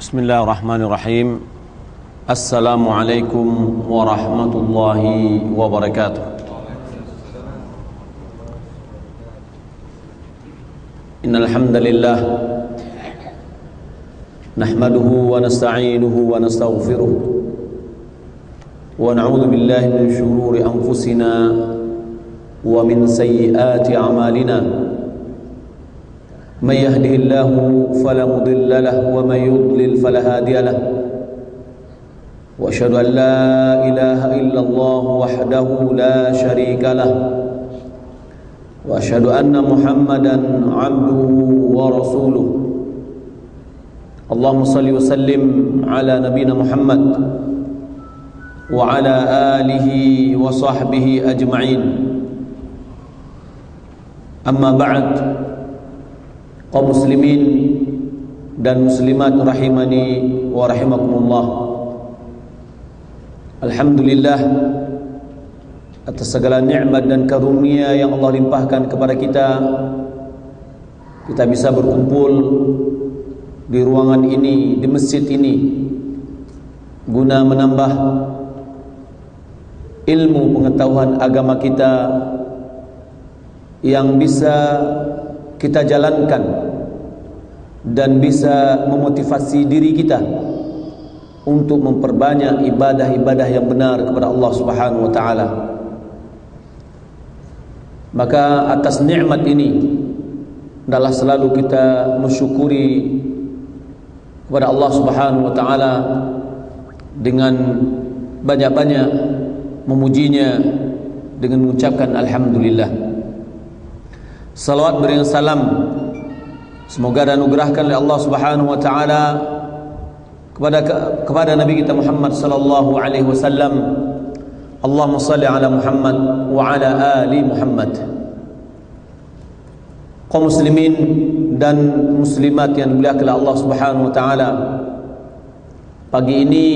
Bismillahirrahmanirrahim. Assalamualaikum warahmatullahi wabarakatuh. Innal hamdalillah nahmaduhu wa nasta'inuhu wa nastaghfiruh wa na'udzu billahi min shururi anfusina wa min sayyiati a'malina. من يهده الله فلا مضل له ومن يضلل فلا هادي له واشهد ان لا اله الا الله وحده لا شريك له واشهد ان محمدا عبده ورسوله اللهم صل وسلم على نبينا محمد وعلى اله وصحبه اجمعين اما بعد. Kaum muslimin dan muslimat rahimani wa rahimakumullah. Alhamdulillah atas segala nikmat dan karunia yang Allah limpahkan kepada kita, kita bisa berkumpul di ruangan ini, di masjid ini, guna menambah ilmu pengetahuan agama kita yang bisa kita jalankan dan bisa memotivasi diri kita untuk memperbanyak ibadah-ibadah yang benar kepada Allah Subhanahu wa taala. Maka atas nikmat ini adalah selalu kita mensyukuri kepada Allah Subhanahu wa taala dengan banyak-banyak memujinya dengan mengucapkan alhamdulillah. Salawat beriring salam semoga dianugerahkan oleh Allah Subhanahu wa taala kepada Nabi kita Muhammad sallallahu alaihi wasallam. Allahumma shalli ala Muhammad wa ala ali Muhammad. Kaum muslimin dan muslimat yang dimuliakan oleh Allah Subhanahu wa taala, pagi ini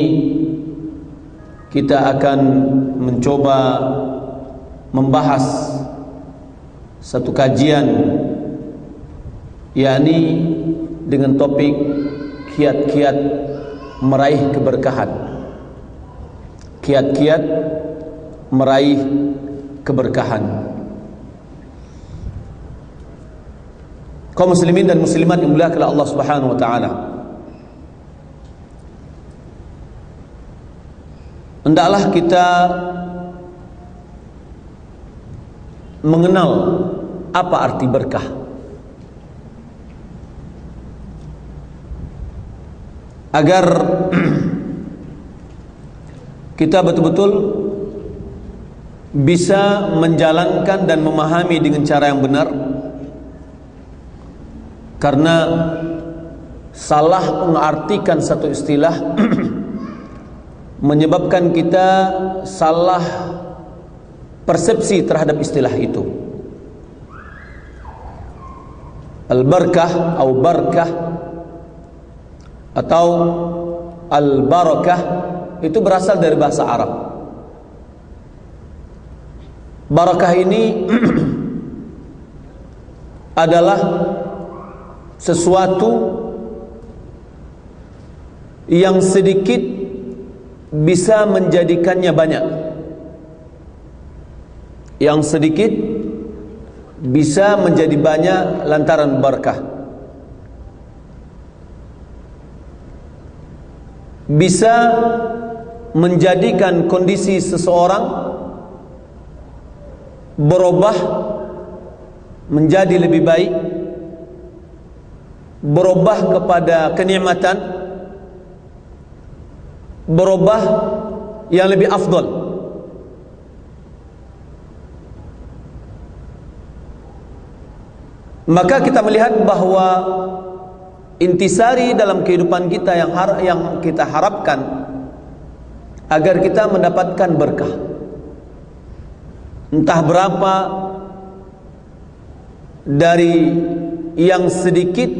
kita akan mencoba membahas satu kajian, yakni dengan topik kiat-kiat meraih keberkahan. Kiat-kiat meraih keberkahan. Kaum muslimin dan muslimat yang dimuliakan oleh Allah Subhanahu wa taala, hendaklah kita mengenal apa arti berkah. Agar kita betul-betul bisa menjalankan dan memahami dengan cara yang benar. Karena salah mengartikan satu istilah menyebabkan kita salah persepsi terhadap istilah itu. Al-barakah atau barakah atau al-barakah itu berasal dari bahasa Arab. Barakah ini adalah sesuatu yang sedikit bisa menjadikannya banyak, yang sedikit bisa menjadi banyak lantaran barakah. Bisa menjadikan kondisi seseorang berubah menjadi lebih baik, berubah kepada kenikmatan, berubah yang lebih afdal. Maka kita melihat bahwa intisari dalam kehidupan kita yang kita harapkan agar kita mendapatkan berkah. Entah berapa dari yang sedikit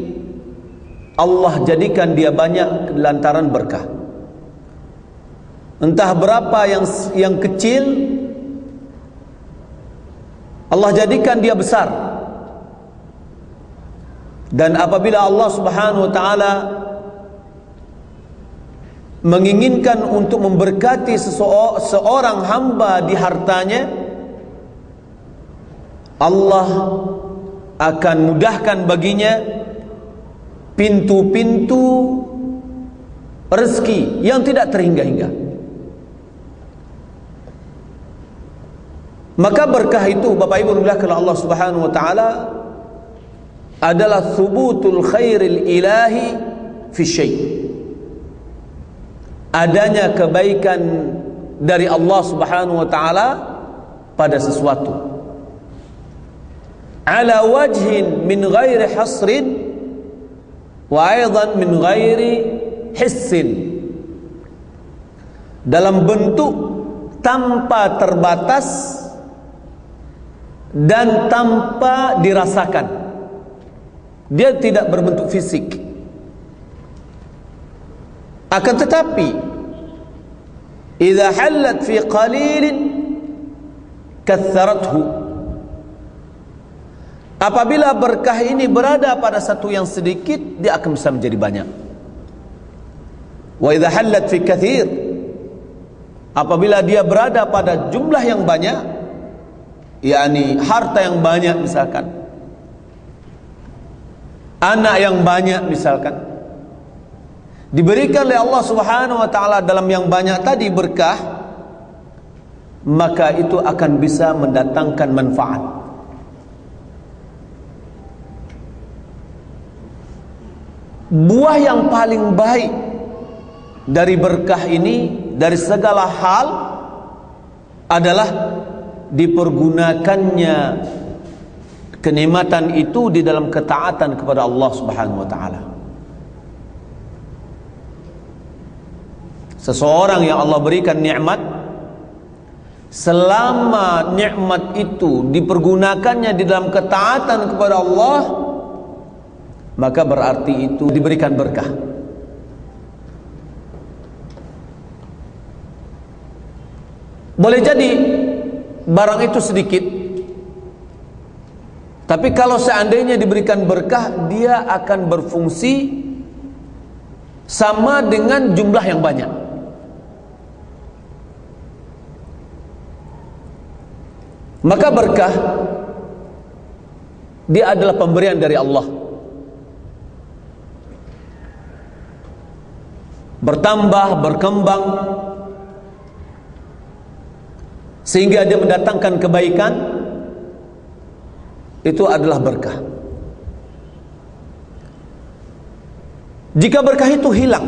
Allah jadikan dia banyak lantaran berkah. Entah berapa yang kecil Allah jadikan dia besar. Dan apabila Allah Subhanahu wa taala menginginkan untuk memberkati seorang hamba di hartanya, Allah akan mudahkan baginya pintu-pintu rezeki yang tidak terhingga-hingga. Maka berkah itu, Bapak Ibu dimuliakan Allah Subhanahu wa taala, adalah thubutul khairil ilahi fi syai'. Adanya kebaikan dari Allah Subhanahu wa taala pada sesuatu. Ala wajhin min ghairi hasrin wa aidan min ghairi hissin. Dalam bentuk tanpa terbatas dan tanpa dirasakan. Dia tidak berbentuk fisik. Akan tetapi idza halat fi qalilin katharathu. Apabila berkah ini berada pada satu yang sedikit, dia akan bisa menjadi banyak. Wa idza halat fi katsir. Apabila dia berada pada jumlah yang banyak, yakni harta yang banyak misalkan, anak yang banyak misalkan, diberikan oleh Allah Subhanahu wa taala dalam yang banyak tadi berkah, maka itu akan bisa mendatangkan manfaat. Buah yang paling baik dari berkah ini dari segala hal adalah dipergunakannya kenikmatan itu di dalam ketaatan kepada Allah Subhanahu wa taala. Seseorang yang Allah berikan nikmat, selama nikmat itu dipergunakannya di dalam ketaatan kepada Allah, maka berarti itu diberikan berkah. Boleh jadi barang itu sedikit, tapi kalau seandainya diberikan berkah, dia akan berfungsi sama dengan jumlah yang banyak. Maka berkah dia adalah pemberian dari Allah, bertambah, berkembang, sehingga dia mendatangkan kebaikan. Itu adalah berkah. Jika berkah itu hilang,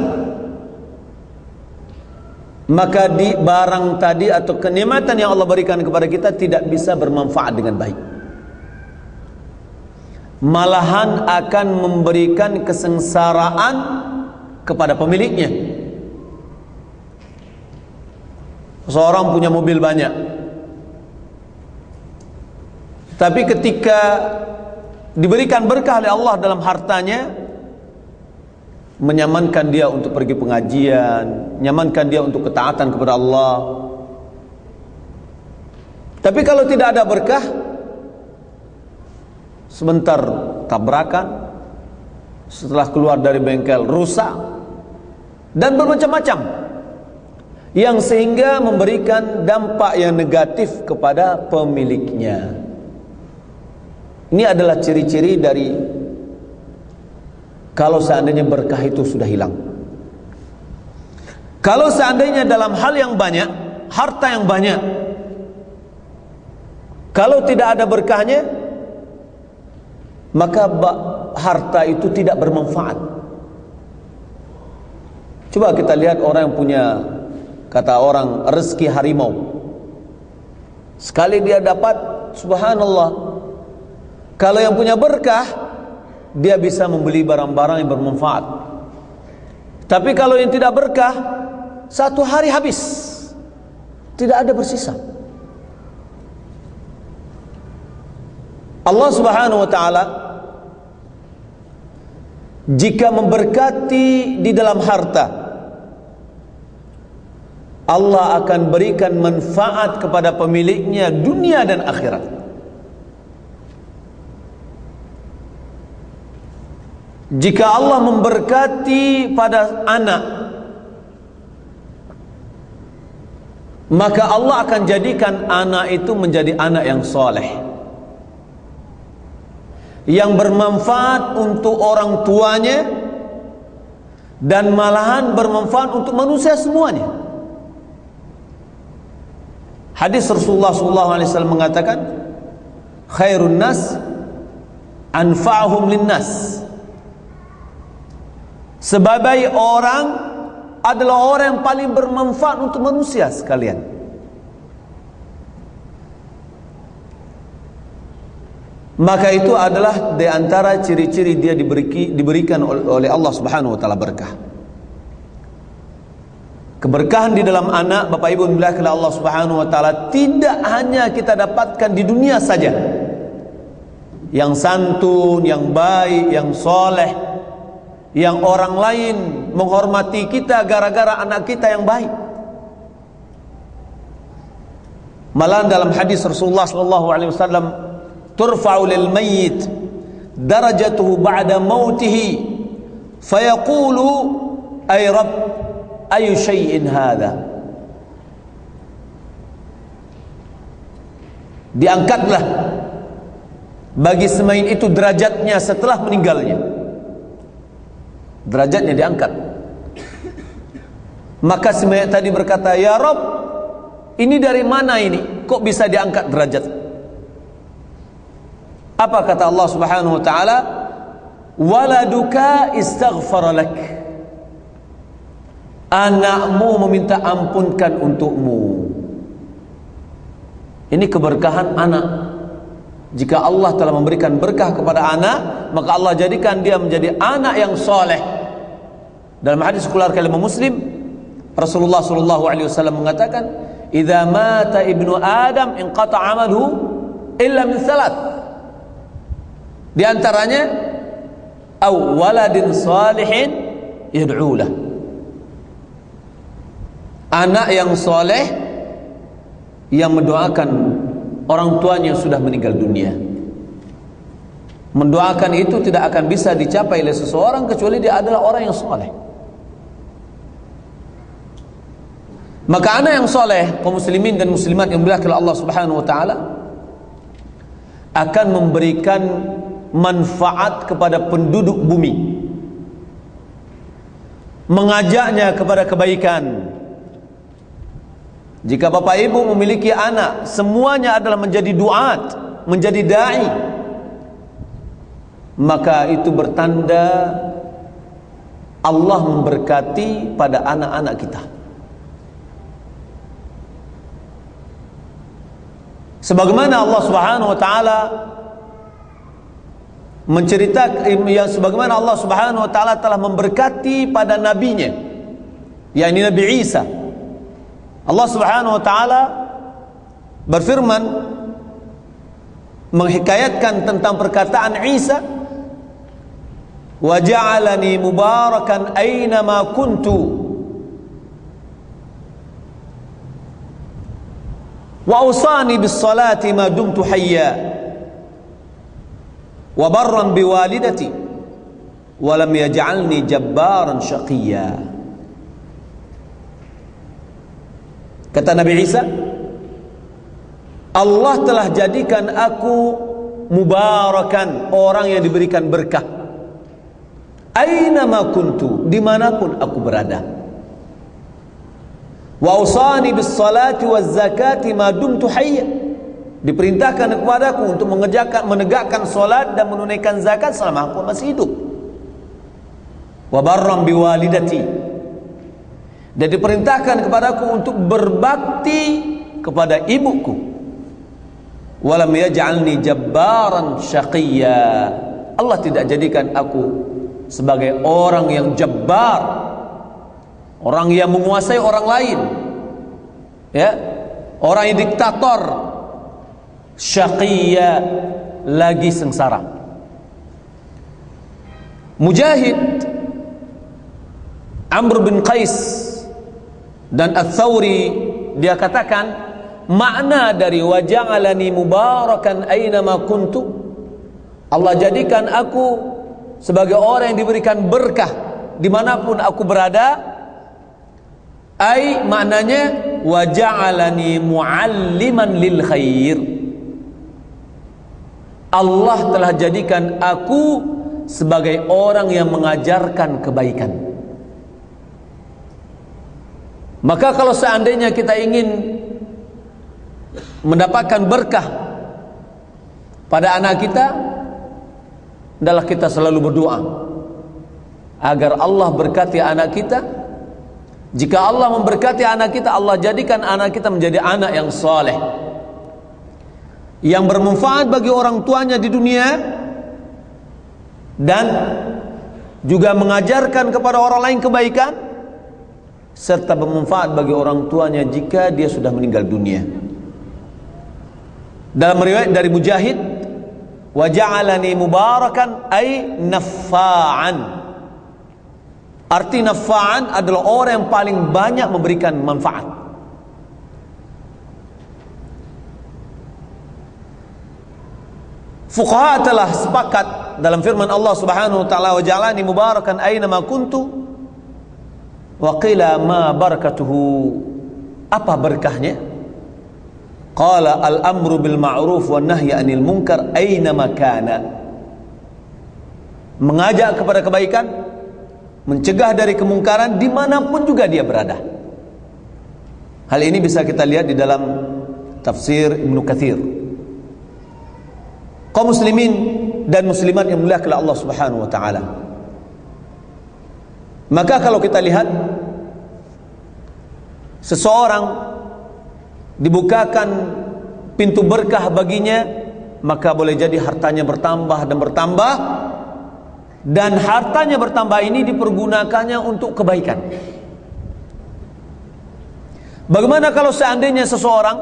maka di barang tadi atau kenikmatan yang Allah berikan kepada kita tidak bisa bermanfaat dengan baik, malahan akan memberikan kesengsaraan kepada pemiliknya. Seorang punya mobil banyak, tapi ketika diberikan berkah oleh Allah dalam hartanya, menyamankan dia untuk pergi pengajian, menyamankan dia untuk ketaatan kepada Allah. Tapi kalau tidak ada berkah, sebentar tabrakan, setelah keluar dari bengkel rusak, dan bermacam-macam, yang sehingga memberikan dampak yang negatif kepada pemiliknya. Ini adalah ciri-ciri dari kalau seandainya berkah itu sudah hilang. Kalau seandainya dalam hal yang banyak, harta yang banyak, kalau tidak ada berkahnya, maka harta itu tidak bermanfaat. Coba kita lihat orang yang punya, kata orang, rezeki harimau. Sekali dia dapat, subhanallah. Kalau yang punya berkah, dia bisa membeli barang-barang yang bermanfaat. Tapi kalau yang tidak berkah, satu hari habis, tidak ada bersisa. Allah Subhanahu wa ta'ala jika memberkati di dalam harta, Allah akan berikan manfaat kepada pemiliknya dunia dan akhirat. Jika Allah memberkati pada anak, maka Allah akan jadikan anak itu menjadi anak yang soleh, yang bermanfaat untuk orang tuanya, dan malahan bermanfaat untuk manusia semuanya. Hadis Rasulullah SAW mengatakan, khairun nas anfa'uhum linnas. Sebaik orang adalah orang yang paling bermanfaat untuk manusia sekalian. Maka itu adalah di antara ciri-ciri dia diberikan oleh Allah Subhanahu wa taala berkah. Keberkahan di dalam anak, Bapak Ibu dimuliakan Allah Subhanahu wa taala, tidak hanya kita dapatkan di dunia saja. Yang santun, yang baik, yang soleh, yang orang lain menghormati kita gara-gara anak kita yang baik. Malah dalam hadis Rasulullah SAW, turfa'u lil mayyit darajatuhu ba'da mautihi fayaqulu ay rabb ayu syai'in hadha. Diangkatlah bagi semayit itu derajatnya setelah meninggalnya. Derajatnya diangkat. Maka si mayat tadi berkata, ya Rabb, ini dari mana ini? Kok bisa diangkat derajat? Apa kata Allah Subhanahu wa taala? Waladuka istaghfara lak. Anakmu meminta ampunkan untukmu. Ini keberkahan anak. Jika Allah telah memberikan berkah kepada anak, maka Allah jadikan dia menjadi anak yang soleh. Dalam hadis keluarga Imam Muslim, Rasulullah SAW mengatakan, "Idza mata ibnu Adam inqata 'amaluhu illa min salat." Di antaranya, aw waladin salihin yad'u lah. Anak yang soleh yang mendoakan orang tuanya yang sudah meninggal dunia. Mendoakan itu tidak akan bisa dicapai oleh seseorang kecuali dia adalah orang yang soleh. Maka anak yang soleh, kaum muslimin dan muslimat yang dimuliakan oleh Allah Subhanahu wa taala, akan memberikan manfaat kepada penduduk bumi, mengajaknya kepada kebaikan. Jika bapak ibu memiliki anak, semuanya adalah menjadi duat, menjadi da'i, maka itu bertanda Allah memberkati pada anak-anak kita. Sebagaimana Allah Subhanahu wa taala menceritakan, yang sebagaimana Allah Subhanahu wa taala telah memberkati pada nabinya, yakni Nabi Isa. Allah Subhanahu wa taala berfirman menghikayatkan tentang perkataan Isa, wa ja'alani mubarakan aina ma kuntu wa awsani bis salati ma dumtu hayya wa barran bi walidati wa lam yaj'alni jabbaran shaqiyya. Kata Nabi Isa, Allah telah jadikan aku mubarakan, orang yang diberikan berkah, aina ma kuntu, dimanapun aku berada, wa usani bis salati waz zakati ma dumtu hayya, diperintahkan kepadaku untuk menegakkan salat dan menunaikan zakat selama aku masih hidup, wa barram bi walidati, dan diperintahkan kepadaku untuk berbakti kepada ibuku, walam yaj'alni jabbaran syaqiyya, Allah tidak jadikan aku sebagai orang yang jabbar, orang yang menguasai orang lain, ya, orang yang diktator, syaqiyya, lagi sengsara. Mujahid, Amr bin Qais dan Ats-Tsauri, dia katakan makna dari wa ja'alani mubarakan aina ma kuntu, Allah jadikan aku sebagai orang yang diberikan berkah dimanapun aku berada, ai maknanya wa ja'alani mualliman lil khair. Allah telah jadikan aku sebagai orang yang mengajarkan kebaikan. Maka kalau seandainya kita ingin mendapatkan berkah pada anak kita, adalah kita selalu berdoa agar Allah berkati anak kita. Jika Allah memberkati anak kita, Allah jadikan anak kita menjadi anak yang saleh, yang bermanfaat bagi orang tuanya di dunia, dan juga mengajarkan kepada orang lain kebaikan, serta bermanfaat bagi orang tuanya jika dia sudah meninggal dunia. Dalam riwayat dari Mujahid, wa ja'alani mubarakan ay naffa'an. Arti naffa'an adalah orang yang paling banyak memberikan manfaat. Fuqaha telah sepakat dalam firman Allah Subhanahu wa taala, wa ja'alani mubarakan aina ma kuntu wa qila ma barakatuhu. Apa berkahnya? Qala al-amru bil ma'ruf wa nahyi 'anil munkar aina makana. Mengajak kepada kebaikan, mencegah dari kemungkaran dimanapun juga dia berada. Hal ini bisa kita lihat di dalam tafsir Ibnu Katsir. Kaum muslimin dan muslimat yang mulia oleh Allah Subhanahu wa taala. Maka kalau kita lihat seseorang dibukakan pintu berkah baginya, maka boleh jadi hartanya bertambah dan bertambah, dan hartanya bertambah ini dipergunakannya untuk kebaikan. Bagaimana kalau seandainya seseorang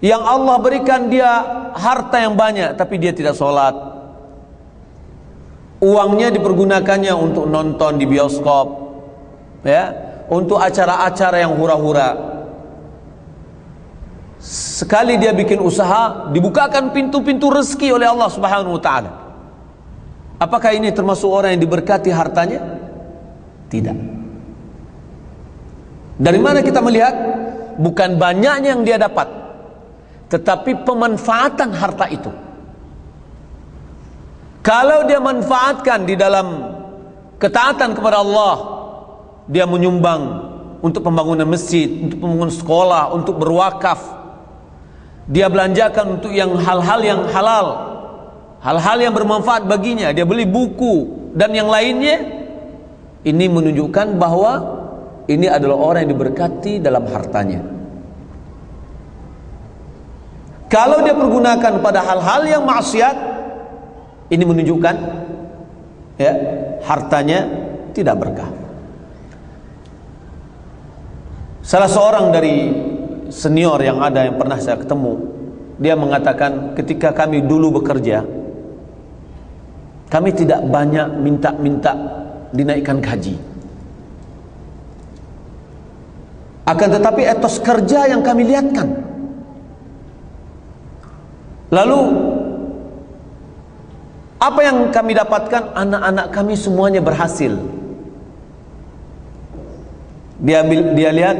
yang Allah berikan dia harta yang banyak tapi dia tidak sholat, uangnya dipergunakannya untuk nonton di bioskop, ya, untuk acara-acara yang hura-hura. Sekali dia bikin usaha, dibukakan pintu-pintu rezeki oleh Allah Subhanahu wa taala. Apakah ini termasuk orang yang diberkati hartanya? Tidak. Dari mana kita melihat? Bukan banyaknya yang dia dapat, tetapi pemanfaatan harta itu. Kalau dia manfaatkan di dalam ketaatan kepada Allah, dia menyumbang untuk pembangunan masjid, untuk pembangunan sekolah, untuk berwakaf, dia belanjakan untuk yang hal-hal yang halal, hal-hal yang bermanfaat baginya, dia beli buku dan yang lainnya. Ini menunjukkan bahwa ini adalah orang yang diberkati dalam hartanya. Kalau dia pergunakan pada hal-hal yang maksiat, ini menunjukkan, ya, hartanya tidak berkah. Salah seorang dari senior yang ada yang pernah saya ketemu, dia mengatakan ketika kami dulu bekerja, kami tidak banyak minta dinaikkan gaji. Akan tetapi etos kerja yang kami lihatkan. Lalu apa yang kami dapatkan? Anak-anak kami semuanya berhasil. Dia lihat,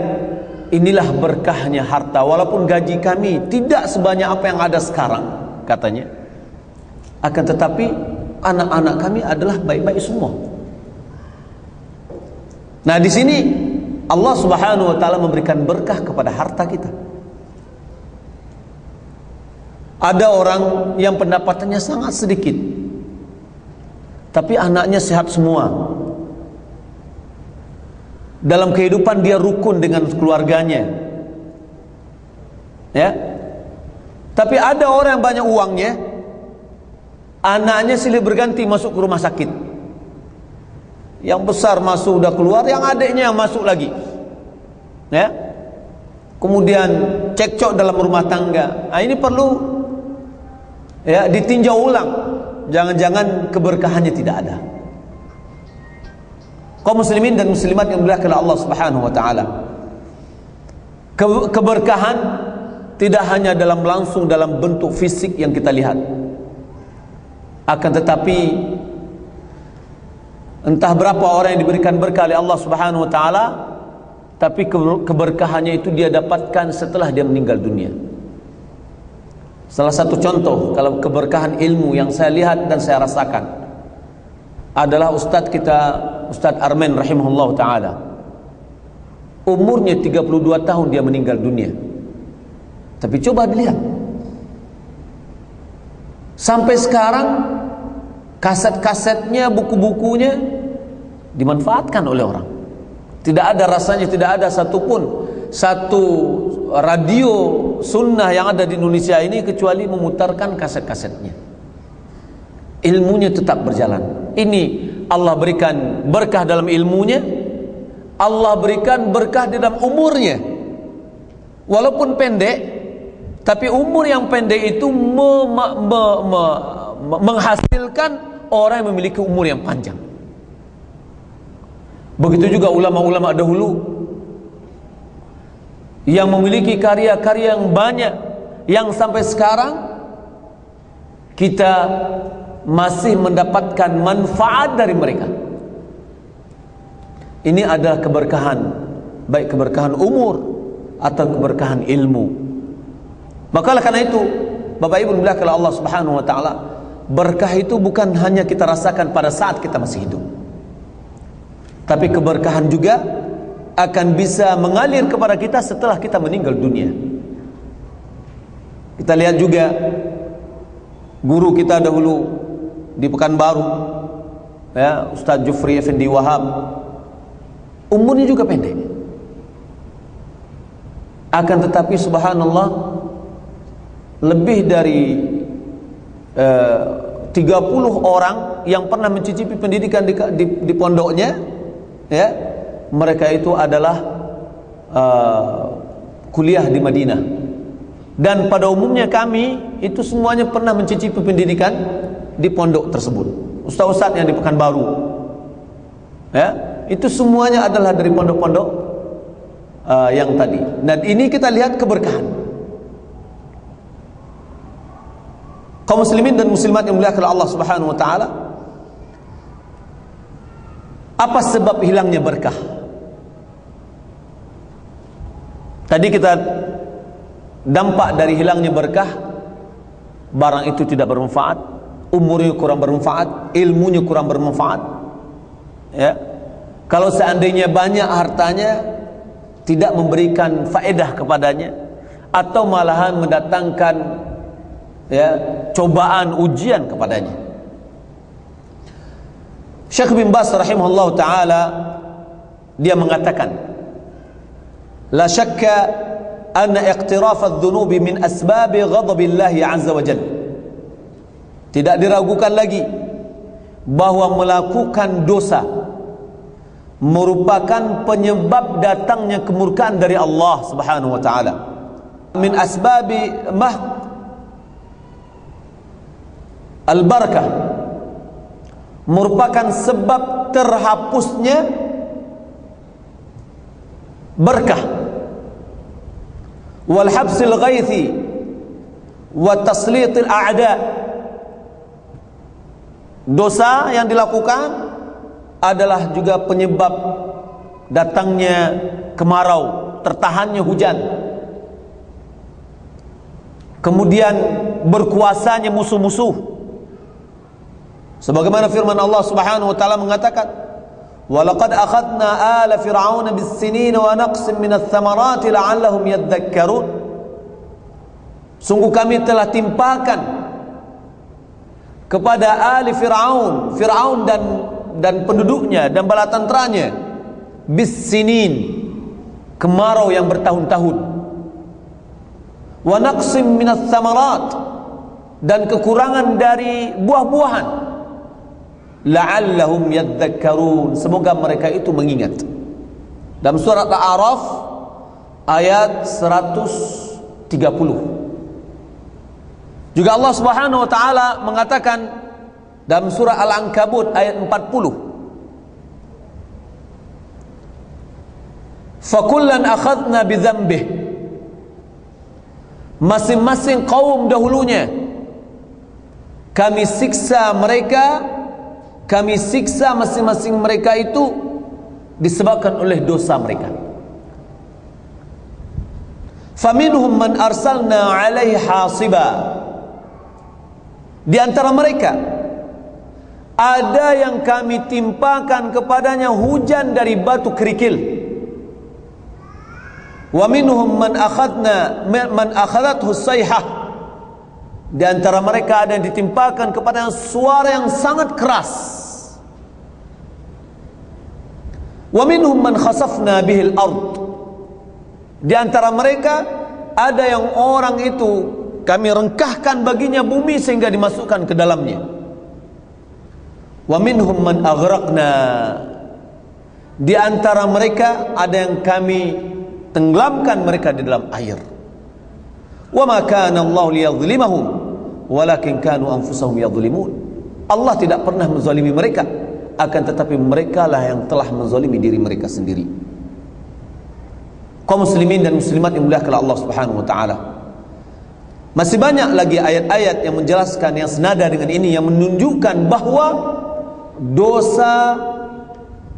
inilah berkahnya harta. Walaupun gaji kami tidak sebanyak apa yang ada sekarang, katanya, akan tetapi anak-anak kami adalah baik-baik semua. Nah, di sini Allah Subhanahu wa taala memberikan berkah kepada harta kita. Ada orang yang pendapatannya sangat sedikit, tapi anaknya sehat semua. Dalam kehidupan dia rukun dengan keluarganya, ya. Tapi ada orang yang banyak uangnya, anaknya silih berganti masuk ke rumah sakit. Yang besar masuk udah keluar, yang adiknya yang masuk lagi, ya. Kemudian cekcok dalam rumah tangga. Nah, ini perlu, ya, ditinjau ulang. Jangan-jangan keberkahannya tidak ada. Kaum muslimin dan muslimat yang dimuliakan oleh Allah Subhanahu wa taala, keberkahan tidak hanya langsung dalam bentuk fisik yang kita lihat, akan tetapi entah berapa orang yang diberikan berkah oleh Allah Subhanahu wa taala, tapi keberkahannya itu dia dapatkan setelah dia meninggal dunia. Salah satu contoh kalau keberkahan ilmu yang saya lihat dan saya rasakan adalah Ustadz kita, Ustadz Armen rahimahullah ta'ala. Umurnya 32 tahun dia meninggal dunia. Tapi coba dilihat, sampai sekarang kaset-kasetnya, buku-bukunya dimanfaatkan oleh orang. Tidak ada rasanya, tidak ada satu radio sunnah yang ada di Indonesia ini kecuali memutarkan kaset-kasetnya. Ilmunya tetap berjalan. Ini Allah berikan berkah dalam ilmunya, Allah berikan berkah di dalam umurnya. Walaupun pendek, tapi umur yang pendek itu menghasilkan orang yang memiliki umur yang panjang. Begitu juga ulama-ulama dahulu yang memiliki karya-karya yang banyak, yang sampai sekarang kita masih mendapatkan manfaat dari mereka. Ini adalah keberkahan, baik keberkahan umur atau keberkahan ilmu. Maka karena itu Bapak Ibu dimuliakan oleh Allah Subhanahu wa taala, berkah itu bukan hanya kita rasakan pada saat kita masih hidup, tapi keberkahan juga akan bisa mengalir kepada kita setelah kita meninggal dunia. Kita lihat juga guru kita dahulu di Pekanbaru, ya, Ustaz Jufri Effendi Wahab, umurnya juga pendek. Akan tetapi subhanallah, lebih dari 30 orang yang pernah mencicipi pendidikan di pondoknya, ya, mereka itu adalah kuliah di Madinah. Dan pada umumnya kami itu semuanya pernah mencicipi pendidikan di pondok tersebut. Ustaz-ustaz yang di Pekanbaru, ya, itu semuanya adalah dari pondok-pondok yang tadi. Dan ini kita lihat keberkahan. Kaum muslimin dan muslimat yang dimuliakan oleh Allah Subhanahu wa taala, apa sebab hilangnya berkah? Tadi kita dampak dari hilangnya berkah, barang itu tidak bermanfaat, umurnya kurang bermanfaat, ilmunya kurang bermanfaat. Ya. Kalau seandainya banyak hartanya, tidak memberikan faedah kepadanya, atau malahan mendatangkan, ya, cobaan, ujian kepadanya. Syekh bin Baz rahimahullah ta'ala, dia mengatakan, la syakka anna iqtiraf adh-dhunubi min asbabi ghadabillahi azza wa jalla. Tidak diragukan lagi bahwa melakukan dosa merupakan penyebab datangnya kemurkaan dari Allah Subhanahu wa taala. Min asbabi al-barakah, merupakan sebab terhapusnya berkah, wal habsil ghaithi wa taslitil a'da. Dosa yang dilakukan adalah juga penyebab datangnya kemarau, tertahannya hujan, kemudian berkuasanya musuh-musuh. Sebagaimana firman Allah Subhanahu wa taala mengatakan, "Walaqad akhadna ala fir'auna bis-sinin wa naqsin minats thamarati la'allahum yadhakkarun." Sungguh kami telah timpakan kepada ali Fir'aun, Fir'aun dan penduduknya dan bala tentaranya, bis-sinin, kemarau yang bertahun-tahun, wa naqsim minats thamarat, dan kekurangan dari buah-buahan, la'allahum yadhakkarun, semoga mereka itu mengingat. Dalam surat Al-A'raf ayat 130 juga Allah Subhanahu wa taala mengatakan dalam surah Al-Ankabut ayat 40, fakullan akhadna bidzambih, masing-masing kaum dahulunya kami siksa mereka, kami siksa masing-masing mereka itu disebabkan oleh dosa mereka. Faminhum man arsalna 'alaihi hasiba. Di antara mereka ada yang kami timpakan kepadanya hujan dari batu kerikil. Wa minhum man akhadathu sayhah. Di antara mereka ada yang ditimpakan kepadanya suara yang sangat keras. Wa minhum man khasafna bihil ard. Di antara mereka ada yang orang itu kami rengkahkan baginya bumi sehingga dimasukkan ke dalamnya. Wa minhum man aghraqna. Di antara mereka ada yang kami tenggelamkan mereka di dalam air. Wa ma kana Allah liyadhlimahum walakin kanu anfusahum yadhlimun. Allah tidak pernah menzalimi mereka, akan tetapi mereka lah yang telah menzalimi diri mereka sendiri. Kaum muslimin dan muslimat yang dimuliakan Allah Subhanahu wa taala. Masih banyak lagi ayat-ayat yang menjelaskan yang senada dengan ini, yang menunjukkan bahwa dosa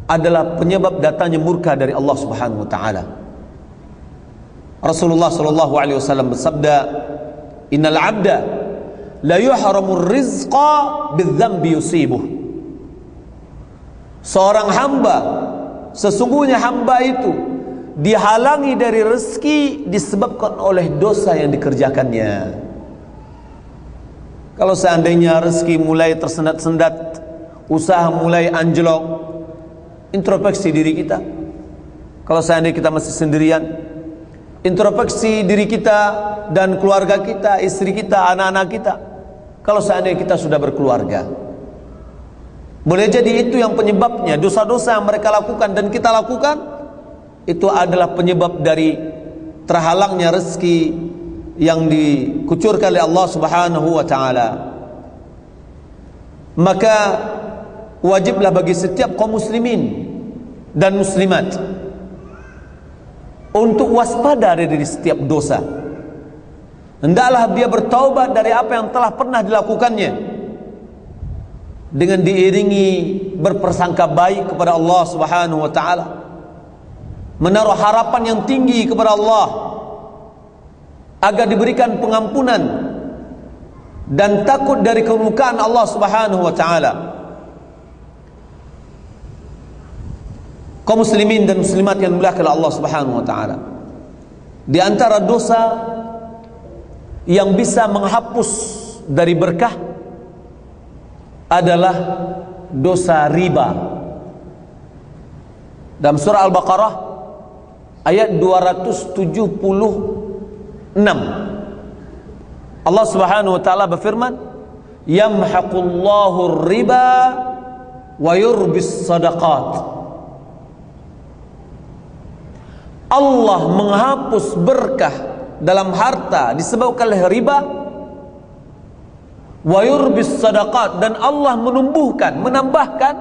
adalah penyebab datangnya murka dari Allah Subhanahu wa taala. Rasulullah sallallahu alaihi wasallam bersabda, "Innal 'abda la yuhramur rizqa bidzambi yusibuh." Seorang hamba, sesungguhnya hamba itu dihalangi dari rezeki disebabkan oleh dosa yang dikerjakannya. Kalau seandainya rezeki mulai tersendat-sendat, usaha mulai anjlok, introspeksi diri kita. Kalau seandainya kita masih sendirian, introspeksi diri kita dan keluarga kita, istri kita, anak-anak kita. Kalau seandainya kita sudah berkeluarga, boleh jadi itu yang penyebabnya dosa-dosa yang mereka lakukan dan kita lakukan, itu adalah penyebab dari terhalangnya rezeki yang dikucurkan oleh Allah Subhanahu wa taala. Maka wajiblah bagi setiap kaum muslimin dan muslimat untuk waspada dari setiap dosa. Hendaklah dia bertaubat dari apa yang telah pernah dilakukannya, dengan diiringi berpersangka baik kepada Allah Subhanahu wa taala, menaruh harapan yang tinggi kepada Allah agar diberikan pengampunan dan takut dari kemurkaan Allah Subhanahu wa taala. Kaum muslimin dan muslimat yang dimuliakan Allah Subhanahu wa taala, di antara dosa yang bisa menghapus dari berkah adalah dosa riba. Dalam surah Al-Baqarah ayat 276, Allah Subhanahu wa taala berfirman, "Yamhaqullahu riba wa yurbis sadaqat." Allah menghapus berkah dalam harta disebabkan oleh riba, wa yurbis sadaqat, dan Allah menumbuhkan, menambahkan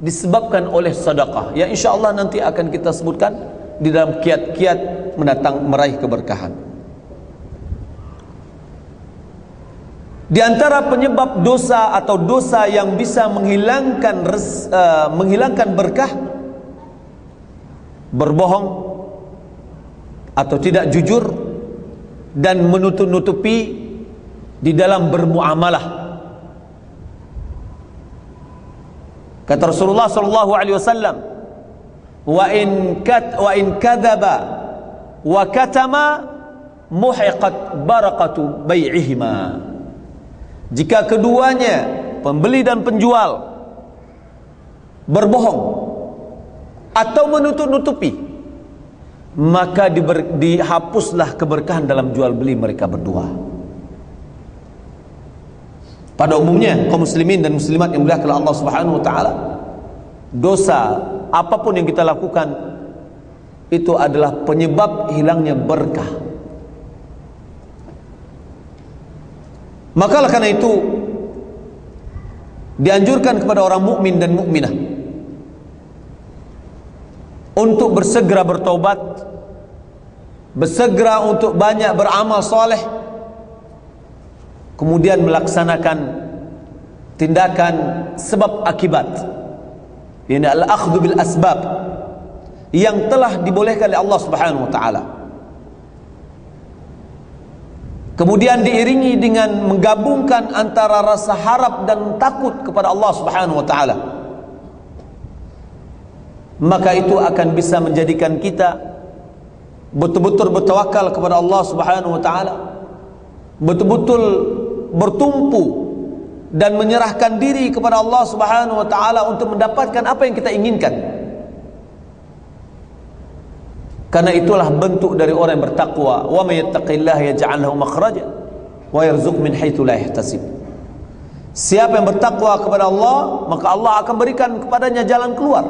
disebabkan oleh sedekah, yang insyaallah nanti akan kita sebutkan di dalam kiat-kiat mendatang meraih keberkahan. Di antara penyebab dosa atau dosa yang bisa menghilangkan berkah, berbohong atau tidak jujur dan menutup-nutupi di dalam bermuamalah. Kata Rasulullah sallallahu alaihi wasallam, wa in kadzaba wa katama muhiqat barakatu bai'ihima. Jika keduanya, pembeli dan penjual, berbohong atau menutup-nutupi, maka dihapuslah keberkahan dalam jual beli mereka berdua. Pada umumnya kaum muslimin dan muslimat yang dimuliakan Allah Subhanahu wa taala, dosa apapun yang kita lakukan itu adalah penyebab hilangnya berkah. Maka karena itu dianjurkan kepada orang mukmin dan mukminah untuk bersegera bertobat, bersegera untuk banyak beramal soleh, kemudian melaksanakan tindakan sebab akibat, ini al-akhdhu bil asbab, yang telah dibolehkan oleh Allah Subhanahu wa taala. kemudian diiringi dengan menggabungkan antara rasa harap dan takut kepada Allah Subhanahu wa taala, maka itu akan bisa menjadikan kita betul-betul bertawakal kepada Allah Subhanahu wa taala, betul-betul bertumpu dan menyerahkan diri kepada Allah Subhanahu wa taala untuk mendapatkan apa yang kita inginkan. Karena itulah bentuk dari orang yang bertakwa. Wa may yattaqillaha yaj'al lahu makhraja wa yarzuq min haitsu la yahtasib. Siapa yang bertakwa kepada Allah, maka Allah akan berikan kepadanya jalan keluar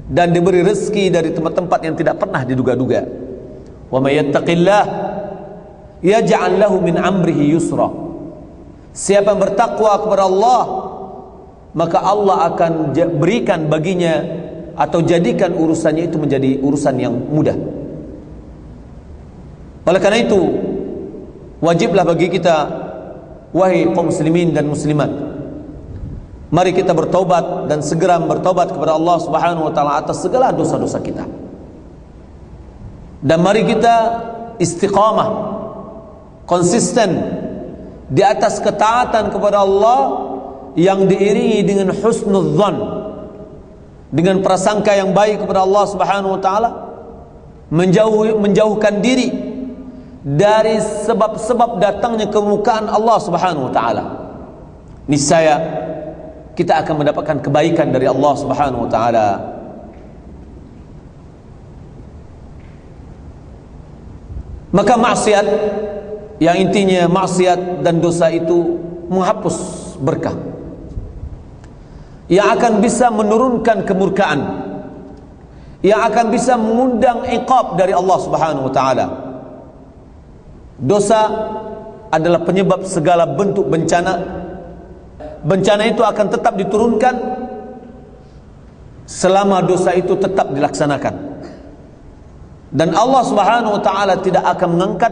dan diberi rezeki dari tempat-tempat yang tidak pernah diduga-duga. Wa may yattaqillaha yaj'al lahu min amrihi yusra. Siapa yang bertakwa kepada Allah, maka Allah akan berikan baginya atau jadikan urusannya itu menjadi urusan yang mudah. Oleh karena itu, wajiblah bagi kita, wahai kaum muslimin dan muslimat, mari kita bertaubat dan segera bertaubat kepada Allah Subhanahu wa taala atas segala dosa-dosa kita. Dan mari kita istiqamah, konsisten di atas ketaatan kepada Allah yang diiringi dengan husnudzan, dengan prasangka yang baik kepada Allah Subhanahu wa taala, menjauhkan diri dari sebab-sebab datangnya kemurkaan Allah Subhanahu wa taala. Niscaya kita akan mendapatkan kebaikan dari Allah Subhanahu wa taala. Maka maksiat, yang intinya maksiat dan dosa itu menghapus berkah, yang akan bisa menurunkan kemurkaan, yang akan bisa mengundang iqab dari Allah Subhanahu wa taala. Dosa adalah penyebab segala bentuk bencana. Bencana itu akan tetap diturunkan selama dosa itu tetap dilaksanakan. Dan Allah Subhanahu wa taala tidak akan mengangkat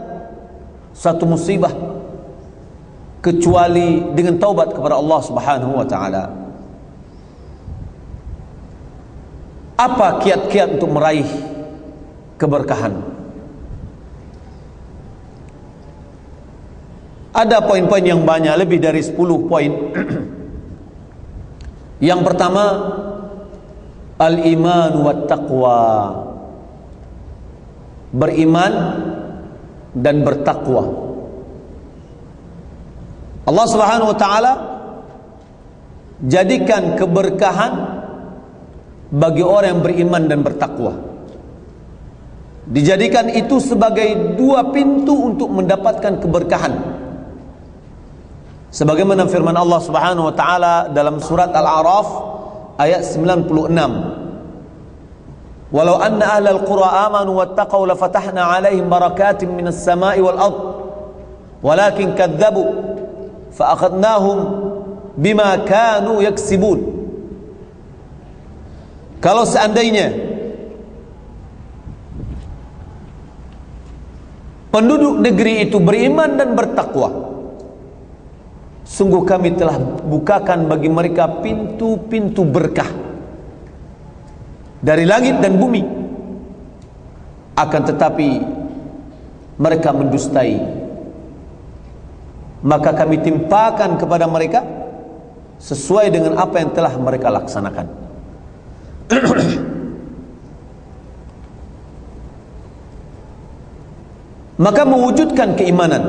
satu musibah kecuali dengan taubat kepada Allah Subhanahu wa taala. Apa kiat-kiat untuk meraih keberkahan? Ada poin-poin yang banyak, lebih dari 10 poin. Yang pertama, al-iman wa taqwa. Beriman dan bertakwa. Allah Subhanahu wa taala jadikan keberkahan bagi orang yang beriman dan bertakwa. Dijadikan itu sebagai dua pintu untuk mendapatkan keberkahan. Sebagaimana firman Allah Subhanahu wa taala dalam surat Al-A'raf ayat 96. Walau anna ahlal qura amanu wattaqau lafatahna 'alaihim barakatin minas sama'i wal ard walakin kadzdzabu fa akhadnahum bima kanu yaksibun. Kalau seandainya penduduk negeri itu beriman dan bertakwa, sungguh kami telah bukakan bagi mereka pintu-pintu berkah dari langit dan bumi. Akan tetapi mereka mendustai, maka kami timpakan kepada mereka sesuai dengan apa yang telah mereka laksanakan. Maka mewujudkan keimanan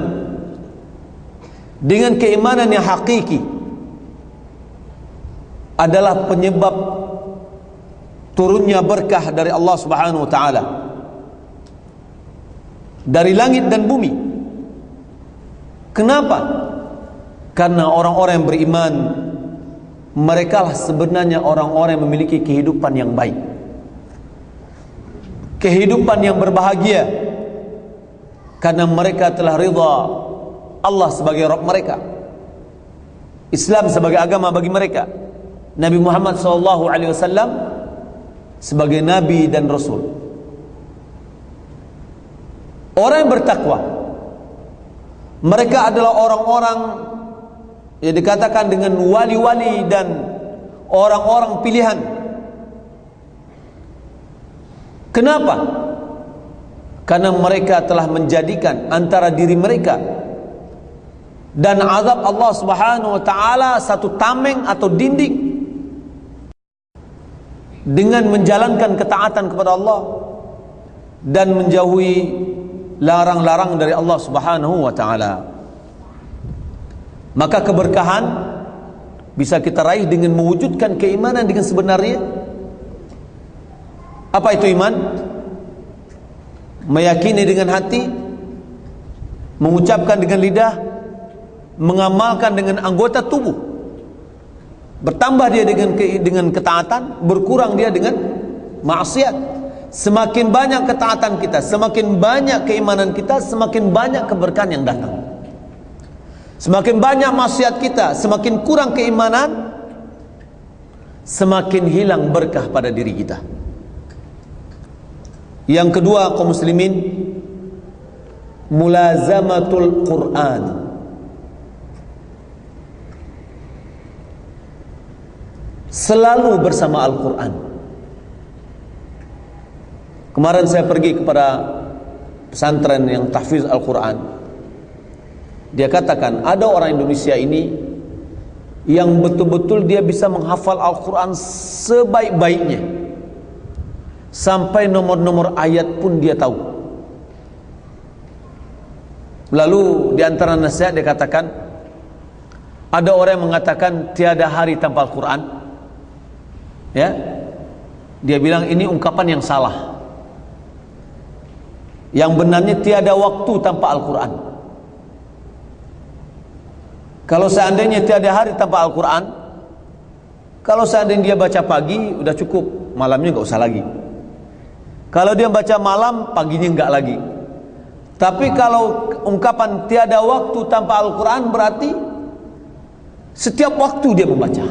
dengan keimanan yang hakiki adalah penyebab turunnya berkah dari Allah Subhanahu wa taala dari langit dan bumi. Kenapa? Karena orang-orang yang beriman, mereka lah sebenarnya orang-orang yang memiliki kehidupan yang baik, kehidupan yang berbahagia, karena mereka telah ridha Allah sebagai Rabb mereka, Islam sebagai agama bagi mereka, Nabi Muhammad SAW sebagai Nabi dan Rasul. Orang yang bertakwa, mereka adalah orang-orang yang dikatakan dengan wali-wali dan orang-orang pilihan. Kenapa? karena mereka telah menjadikan antara diri mereka dan azab Allah Subhanahu wa taala satu tameng atau dinding dengan menjalankan ketaatan kepada Allah dan menjauhi larang-larang dari Allah Subhanahu wa taala. Maka keberkahan bisa kita raih dengan mewujudkan keimanan dengan sebenarnya. Apa itu iman? Meyakini dengan hati, mengucapkan dengan lidah, mengamalkan dengan anggota tubuh. Bertambah dia dengan ketaatan, berkurang dia dengan maksiat. Semakin banyak ketaatan kita, semakin banyak keimanan kita, semakin banyak keberkahan yang datang. Semakin banyak maksiat kita, semakin kurang keimanan, semakin hilang berkah pada diri kita. Yang kedua, kaum muslimin, mulazamatul Quran. Selalu bersama Al-Quran. Kemarin saya pergi kepada pesantren yang tahfiz Al-Quran. Dia katakan ada orang Indonesia ini yang betul-betul dia bisa menghafal Al-Quran sebaik-baiknya, sampai nomor-nomor ayat pun dia tahu. Lalu di antara nasihat dia katakan, ada orang yang mengatakan tiada hari tanpa Al-Quran. Ya, dia bilang ini ungkapan yang salah. Yang benarnya tiada waktu tanpa Al-Quran. Kalau seandainya tiada hari tanpa Al-Quran, kalau seandainya dia baca pagi udah cukup, malamnya nggak usah lagi. Kalau dia baca malam, paginya enggak lagi. Tapi kalau ungkapan tiada waktu tanpa Al-Quran, berarti setiap waktu dia membaca.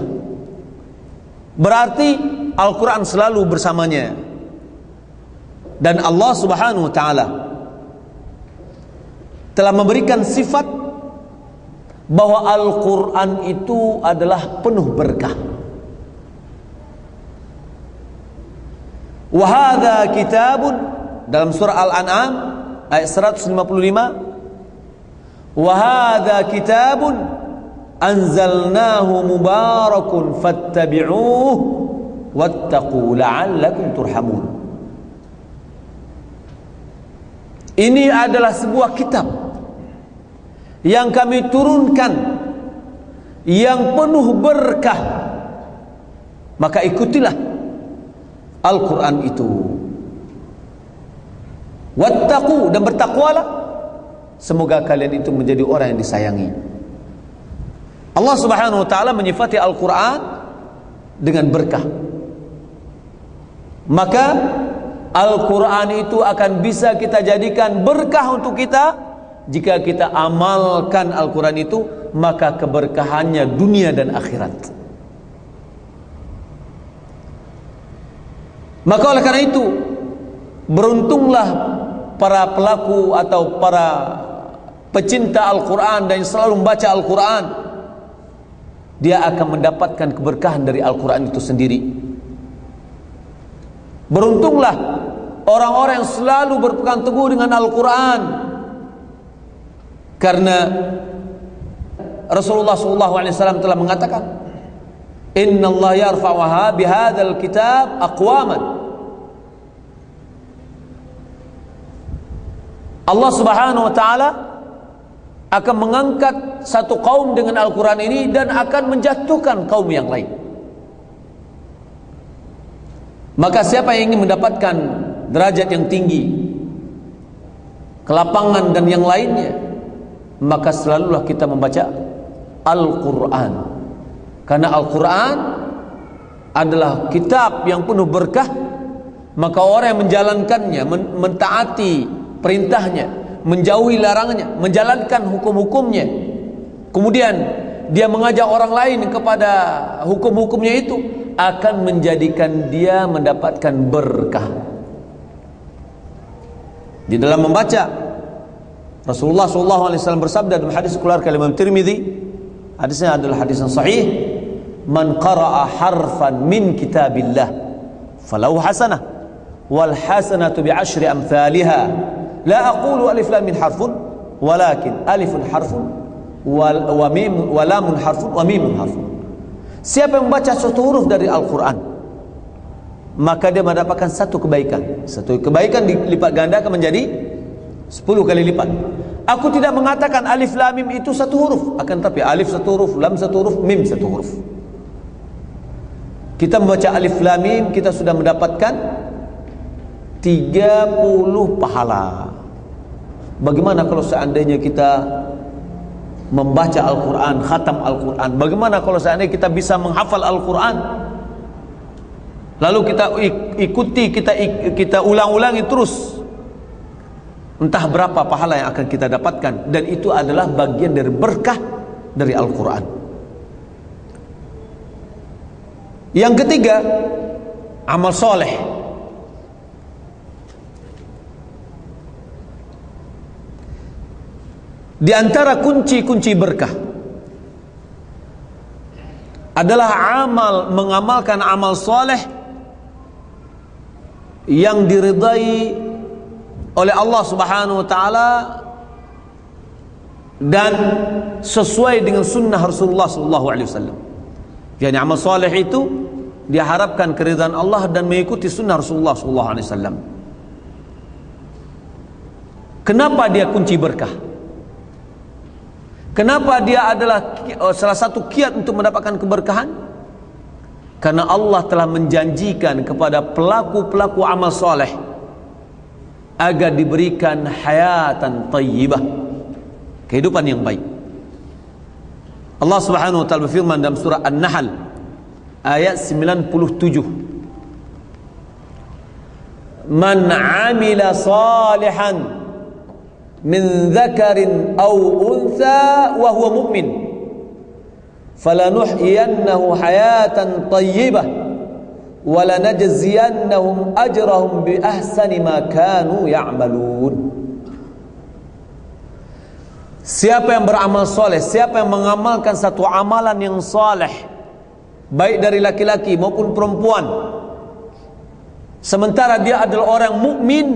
Berarti Al-Quran selalu bersamanya. Dan Allah Subhanahu wa ta'ala telah memberikan sifat bahwa Al-Quran itu adalah penuh berkah. Wahada kitabun, dalam surah Al-An'am ayat 155, wahada kitabun anzalnahu mubarakun fattabi'uh wattaqu la'allakum turhamun. Ini adalah sebuah kitab yang kami turunkan, yang penuh berkah, maka ikutilah Al-Quran itu. Wattaqu, dan bertakwalah, semoga kalian itu menjadi orang yang disayangi. Allah Subhanahu wa ta'ala menyifati Al-Quran dengan berkah. Maka Al-Quran itu akan bisa kita jadikan berkah untuk kita jika kita amalkan Al-Quran itu, maka keberkahannya dunia dan akhirat. Maka oleh karena itu, beruntunglah para pelaku atau para pecinta Al-Quran dan yang selalu membaca Al-Quran. Dia akan mendapatkan keberkahan dari Al-Quran itu sendiri. Beruntunglah orang-orang yang selalu berpegang teguh dengan Al-Quran, karena Rasulullah SAW telah mengatakan, Inna Allah yarfa'uha bihadzal kitab aqwaman. Allah Subhanahu wa ta'ala akan mengangkat satu kaum dengan Al-Quran ini dan akan menjatuhkan kaum yang lain. Maka siapa yang ingin mendapatkan derajat yang tinggi, kelapangan dan yang lainnya, maka selalulah kita membaca Al-Quran. Karena Al-Quran adalah kitab yang penuh berkah. Maka orang yang menjalankannya, mentaati perintahnya, menjauhi larangannya, menjalankan hukum-hukumnya, kemudian dia mengajak orang lain kepada hukum-hukumnya itu, akan menjadikan dia mendapatkan berkah. Di dalam membaca, Rasulullah SAW bersabda dalam hadis keluarga Imam Tirmidzi, hadisnya adalah hadis yang sahih, man qara'a harfan min kitabillah falahu hasanah wal hasanatu bi 10 amsalha La aqulu alif lam mim harfun, walakin alifun harfun wa mim wa lamun harfun wa mimun harfun. Siapa yang membaca satu huruf dari Al-Quran, maka dia mendapatkan satu kebaikan. Satu kebaikan dilipat gandakan menjadi 10 kali lipat. Aku tidak mengatakan alif lam mim itu satu huruf, akan tapi alif satu huruf, lam satu huruf, mim satu huruf. Kita membaca alif lam mim, kita sudah mendapatkan 30 pahala. Bagaimana kalau seandainya kita membaca Al-Quran, khatam Al-Quran? Bagaimana kalau seandainya kita bisa menghafal Al-Quran, lalu kita ikuti, kita ulang-ulangi terus? Entah berapa pahala yang akan kita dapatkan. Dan itu adalah bagian dari berkah dari Al-Quran. Yang ketiga, amal soleh. Di antara kunci-kunci berkah adalah mengamalkan amal soleh yang diridai oleh Allah Subhanahu wa taala dan sesuai dengan sunnah Rasulullah sallallahu alaihi wasallam. Jadi amal soleh itu diharapkan keridhaan Allah dan mengikuti sunnah Rasulullah sallallahu alaihi wasallam. Kenapa dia kunci berkah? Kenapa dia adalah salah satu kiat untuk mendapatkan keberkahan? Karena Allah telah menjanjikan kepada pelaku-pelaku amal soleh agar diberikan hayatan tayyibah, kehidupan yang baik. Allah Subhanahu wa taala berfirman dalam surah An-Nahl ayat 97, Man 'amila salihan min dzakarin aw untha wa huwa mu'min falanuhyiyannahu hayatan tayyibah wa lanajziyannahum ajrahum bi ahsani ma kanu ya'malun. Siapa yang beramal soleh, siapa yang mengamalkan satu amalan yang soleh, baik dari laki-laki maupun perempuan, sementara dia adalah orang mukmin,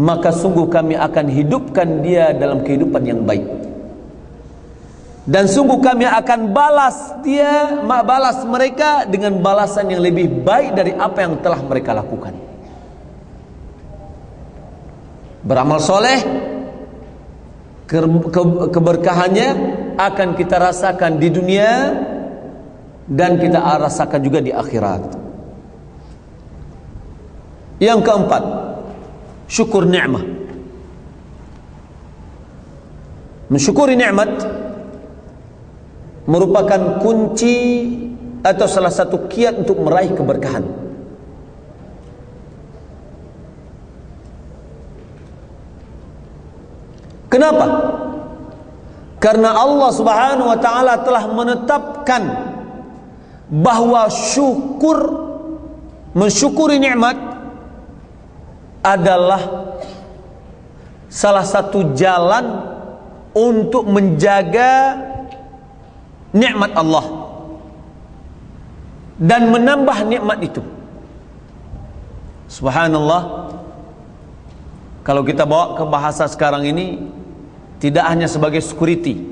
maka sungguh kami akan hidupkan dia dalam kehidupan yang baik, dan sungguh kami akan balas mereka dengan balasan yang lebih baik dari apa yang telah mereka lakukan. Beramal soleh, keberkahannya akan kita rasakan di dunia dan kita rasakan juga di akhirat. Yang keempat, syukur nikmat. Mensyukuri nikmat merupakan kunci atau salah satu kiat untuk meraih keberkahan. Kenapa? Karena Allah Subhanahu wa taala telah menetapkan bahwa mensyukuri nikmat adalah salah satu jalan untuk menjaga nikmat Allah dan menambah nikmat itu. Subhanallah, kalau kita bawa ke bahasa sekarang ini, tidak hanya sebagai security,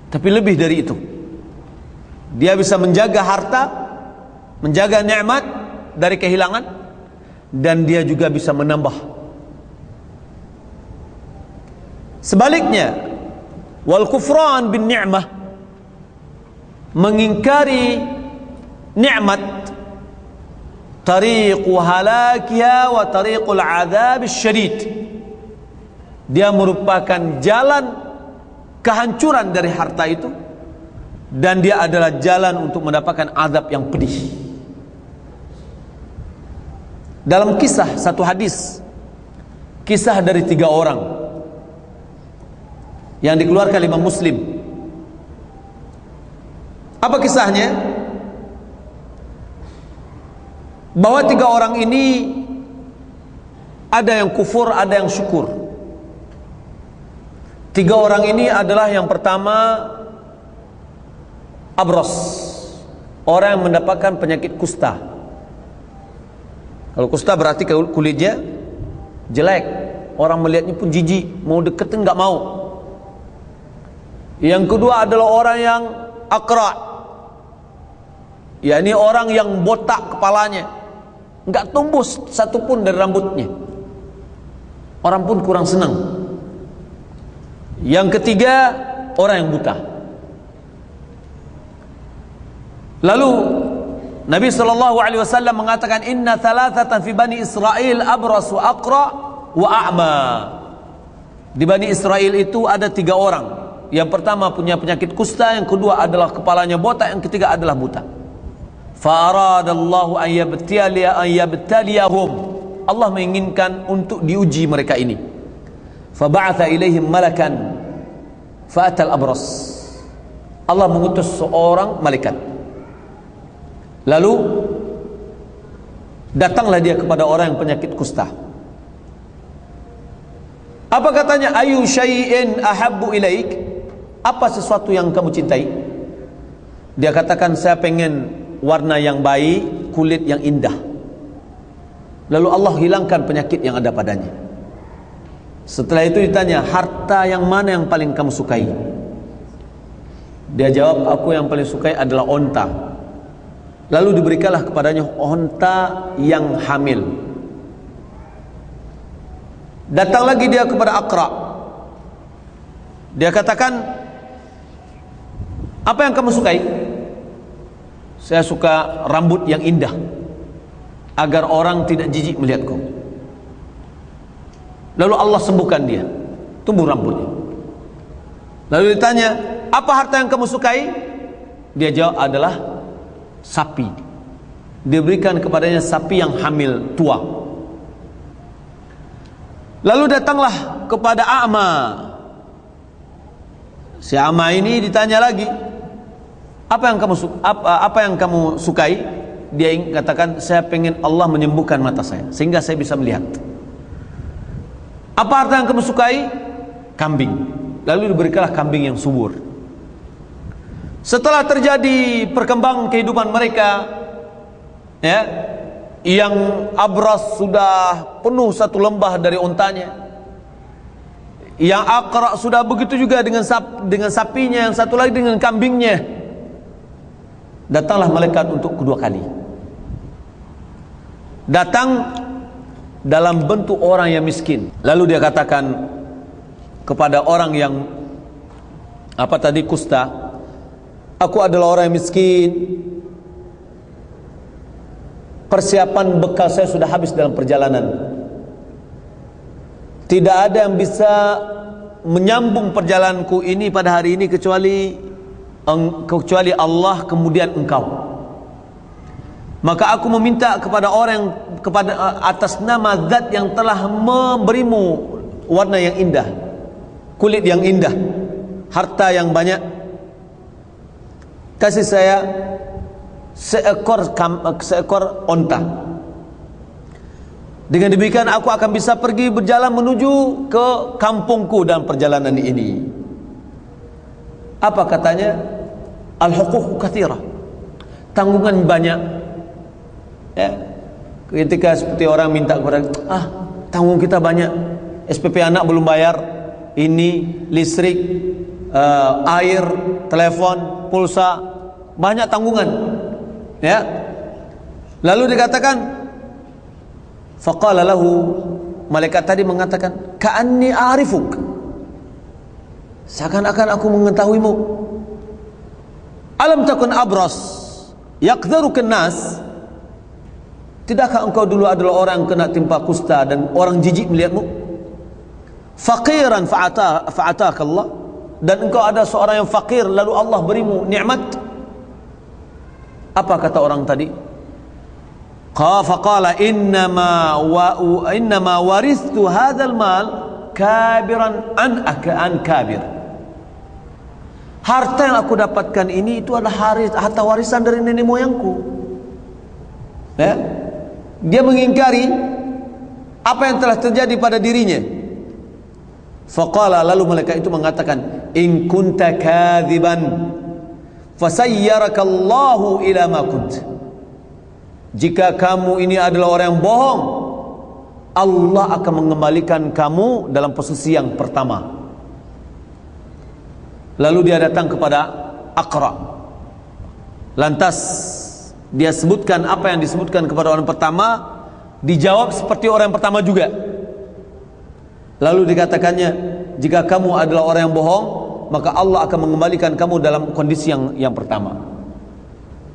tapi lebih dari itu. Dia bisa menjaga harta, menjaga nikmat dari kehilangan, dan dia juga bisa menambah. Sebaliknya, wal kufran bin ni'mah, mengingkari nikmat, tariqu halakiha wa tariqul adzab syadid. Dia merupakan jalan kehancuran dari harta itu, dan dia adalah jalan untuk mendapatkan azab yang pedih. Dalam kisah satu hadis, kisah dari 3 orang yang dikeluarkan Imam Muslim. Apa kisahnya? Bahwa 3 orang ini ada yang kufur, ada yang syukur. 3 orang ini adalah yang pertama, abros, orang yang mendapatkan penyakit kusta. Kalau kusta berarti kulitnya jelek, orang melihatnya pun jijik, mau deketin nggak mau. Yang kedua adalah orang yang akra, yakni orang yang botak kepalanya, nggak tumbuh satupun dari rambutnya, orang pun kurang senang. Yang ketiga orang yang buta. Lalu Nabi SAW mengatakan, inna thalathatan fi bani Israel abrasu aqra wa a'ma. Di Bani Israel itu ada 3 orang. Yang pertama punya penyakit kusta, yang kedua adalah kepalanya botak, yang ketiga adalah buta. Fa'aradallahu an yabtaliyahum. Allah menginginkan untuk diuji mereka ini. Faba'atha ilaihim malakan fa'atal abras. Allah mengutus seorang malaikat. Lalu datanglah dia kepada orang yang penyakit kusta. Apa katanya? Ayu syai'in ahabbu ilaik? Apa sesuatu yang kamu cintai? Dia katakan, saya pengen warna yang baik, kulit yang indah. Lalu Allah hilangkan penyakit yang ada padanya. Setelah itu ditanya, harta yang mana yang paling kamu sukai? Dia jawab, aku yang paling sukai adalah onta. Lalu diberikanlah kepadanya onta yang hamil. Datang lagi dia kepada Aqra. Dia katakan, apa yang kamu sukai? Saya suka rambut yang indah, agar orang tidak jijik melihatku. Lalu Allah sembuhkan dia, tumbuh rambutnya. Lalu ditanya, apa harta yang kamu sukai? Dia jawab adalah sapi. Diberikan kepadanya sapi yang hamil tua. Lalu datanglah kepada A'ma. Si A'ma ini ditanya lagi, apa yang kamu sukai? Dia katakan, saya pengen Allah menyembuhkan mata saya sehingga saya bisa melihat. Apa harta yang kamu sukai? Kambing. Lalu diberikanlah kambing yang subur. Setelah terjadi perkembangan kehidupan mereka, ya, yang abras sudah penuh satu lembah dari untanya, yang akra sudah begitu juga dengan sapinya, yang satu lagi dengan kambingnya. Datanglah malaikat untuk kedua kali. Datang dalam bentuk orang yang miskin. Lalu dia katakan kepada orang yang kusta, aku adalah orang yang miskin. Persiapan bekal saya sudah habis dalam perjalanan. Tidak ada yang bisa menyambung perjalananku ini pada hari ini kecuali Allah, kemudian engkau. Maka aku meminta kepada atas nama Zat yang telah memberimu warna yang indah, kulit yang indah, harta yang banyak, kasih saya seekor onta. Dengan demikian aku akan bisa pergi berjalan menuju ke kampungku dalam perjalanan ini. Apa katanya? Al-huquq katsira. Tanggungan banyak. Ya. Ketika seperti orang minta kepada, tanggung kita banyak, SPP anak belum bayar, ini listrik, air, telepon, pulsa, banyak tanggungan. Ya. Lalu dikatakan, faqala lahu, malaikat tadi mengatakan, ka'anni a'rifuk, seakan-akan aku mengetahuimu. Alam takun abras yaqdharukan nas, tidakkah engkau dulu adalah orang yang kena timpa kusta dan orang jijik melihatmu? Faqiran fa'ataka Allah, dan engkau ada seorang yang fakir lalu Allah berimu nikmat. Apa kata orang tadi? Faqala innama warithu hadzal mal kabiran an kabir. Harta yang aku dapatkan ini itu adalah harta warisan dari nenek moyangku. Ya? Dia mengingkari apa yang telah terjadi pada dirinya. Faqala, lalu malaikat itu mengatakan, in kunta kadziban fasayyarakallahu ila ma kunt. Jika kamu ini adalah orang yang bohong, Allah akan mengembalikan kamu dalam posisi yang pertama. Lalu dia datang kepada Aqra. Lantas dia sebutkan apa yang disebutkan kepada orang pertama, dijawab seperti orang yang pertama juga. Lalu dikatakannya, jika kamu adalah orang yang bohong, maka Allah akan mengembalikan kamu dalam kondisi yang pertama.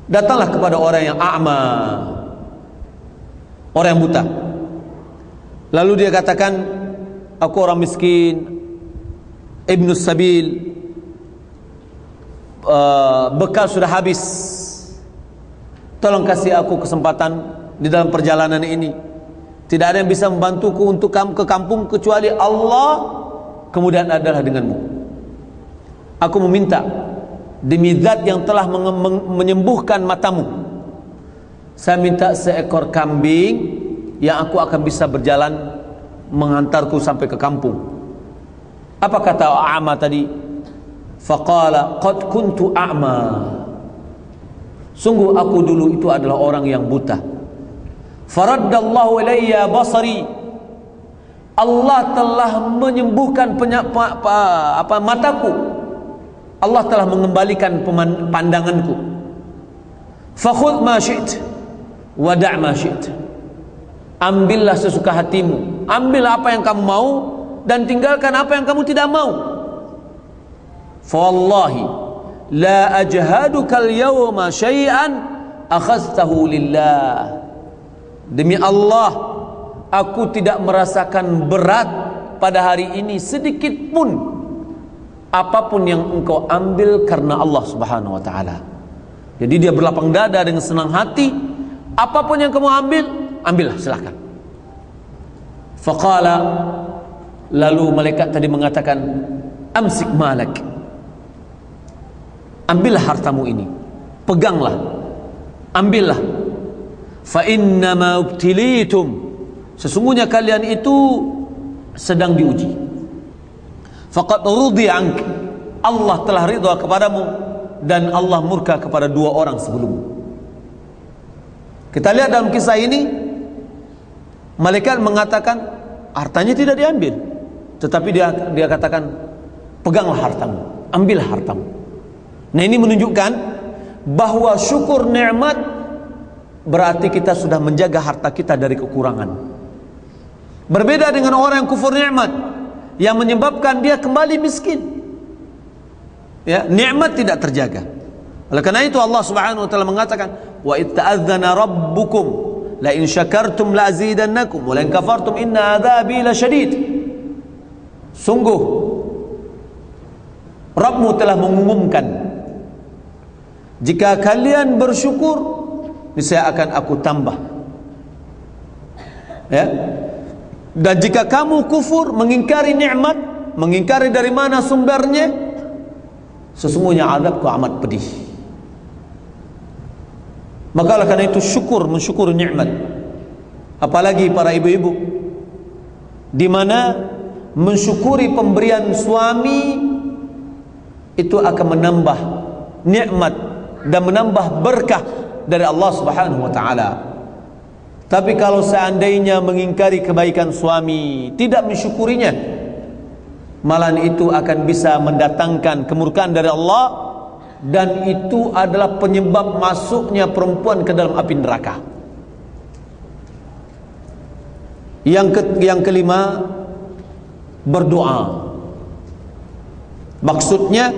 Datanglah kepada orang yang a'ma, orang yang buta. Lalu dia katakan, aku orang miskin, ibnu sabil, bekal sudah habis, tolong kasih aku kesempatan di dalam perjalanan ini. Tidak ada yang bisa membantuku untuk ke kampung kecuali Allah, kemudian adalah denganmu. Aku meminta demi zat yang telah menyembuhkan matamu, saya minta seekor kambing yang aku akan bisa berjalan menghantarku sampai ke kampung. Apa kata a'ma tadi? Faqala qad kuntu a'ma, sungguh aku dulu itu adalah orang yang buta. Faraddallahu ilayya basari, Allah telah menyembuhkan mataku, Allah telah mengembalikan pandanganku. Fakhudh ma syi'ta wa da' ma syi'ta, ambillah sesuka hatimu, ambil apa yang kamu mau dan tinggalkan apa yang kamu tidak mau. Fa wallahi la ajhaduka al-yawma syai'an akhadtahu lillah, demi Allah aku tidak merasakan berat pada hari ini sedikit pun apapun yang engkau ambil karena Allah Subhanahu wa taala. Jadi dia berlapang dada dengan senang hati, apapun yang kamu ambil, ambillah, silakan. Faqala, lalu malaikat tadi mengatakan, amsik malak, ambillah hartamu ini, peganglah, ambillah. Fa innama ubtilitum, sesungguhnya kalian itu sedang diuji. Faqad rudi ank, Allah telah ridha kepadamu dan Allah murka kepada dua orang sebelummu. Kita lihat dalam kisah ini, malaikat mengatakan hartanya tidak diambil, tetapi dia katakan peganglah hartamu, ambillah hartamu. Nah, ini menunjukkan bahwa syukur nikmat berarti kita sudah menjaga harta kita dari kekurangan. Berbeda dengan orang yang kufur nikmat, yang menyebabkan dia kembali miskin. Ya, nikmat tidak terjaga. Oleh karena itu Allah Subhanahu wa taala mengatakan, wa itta'adzana rabbukum la in syakartum la azidannakum wa la in kafartum inna adzabi lasyadid. Sungguh Rabbmu telah mengumumkan, jika kalian bersyukur niscaya akan aku tambah. Ya. Dan jika kamu kufur, mengingkari nikmat, mengingkari dari mana sumbernya, sesungguhnya azabku amat pedih. Maka oleh karena itu mensyukuri nikmat. Apalagi para ibu-ibu, di mana mensyukuri pemberian suami itu akan menambah nikmat dan menambah berkah dari Allah Subhanahu wa taala. Tapi kalau seandainya mengingkari kebaikan suami, tidak mensyukurinya, malahan itu akan bisa mendatangkan kemurkaan dari Allah, dan itu adalah penyebab masuknya perempuan ke dalam api neraka. Yang kelima, berdoa. Maksudnya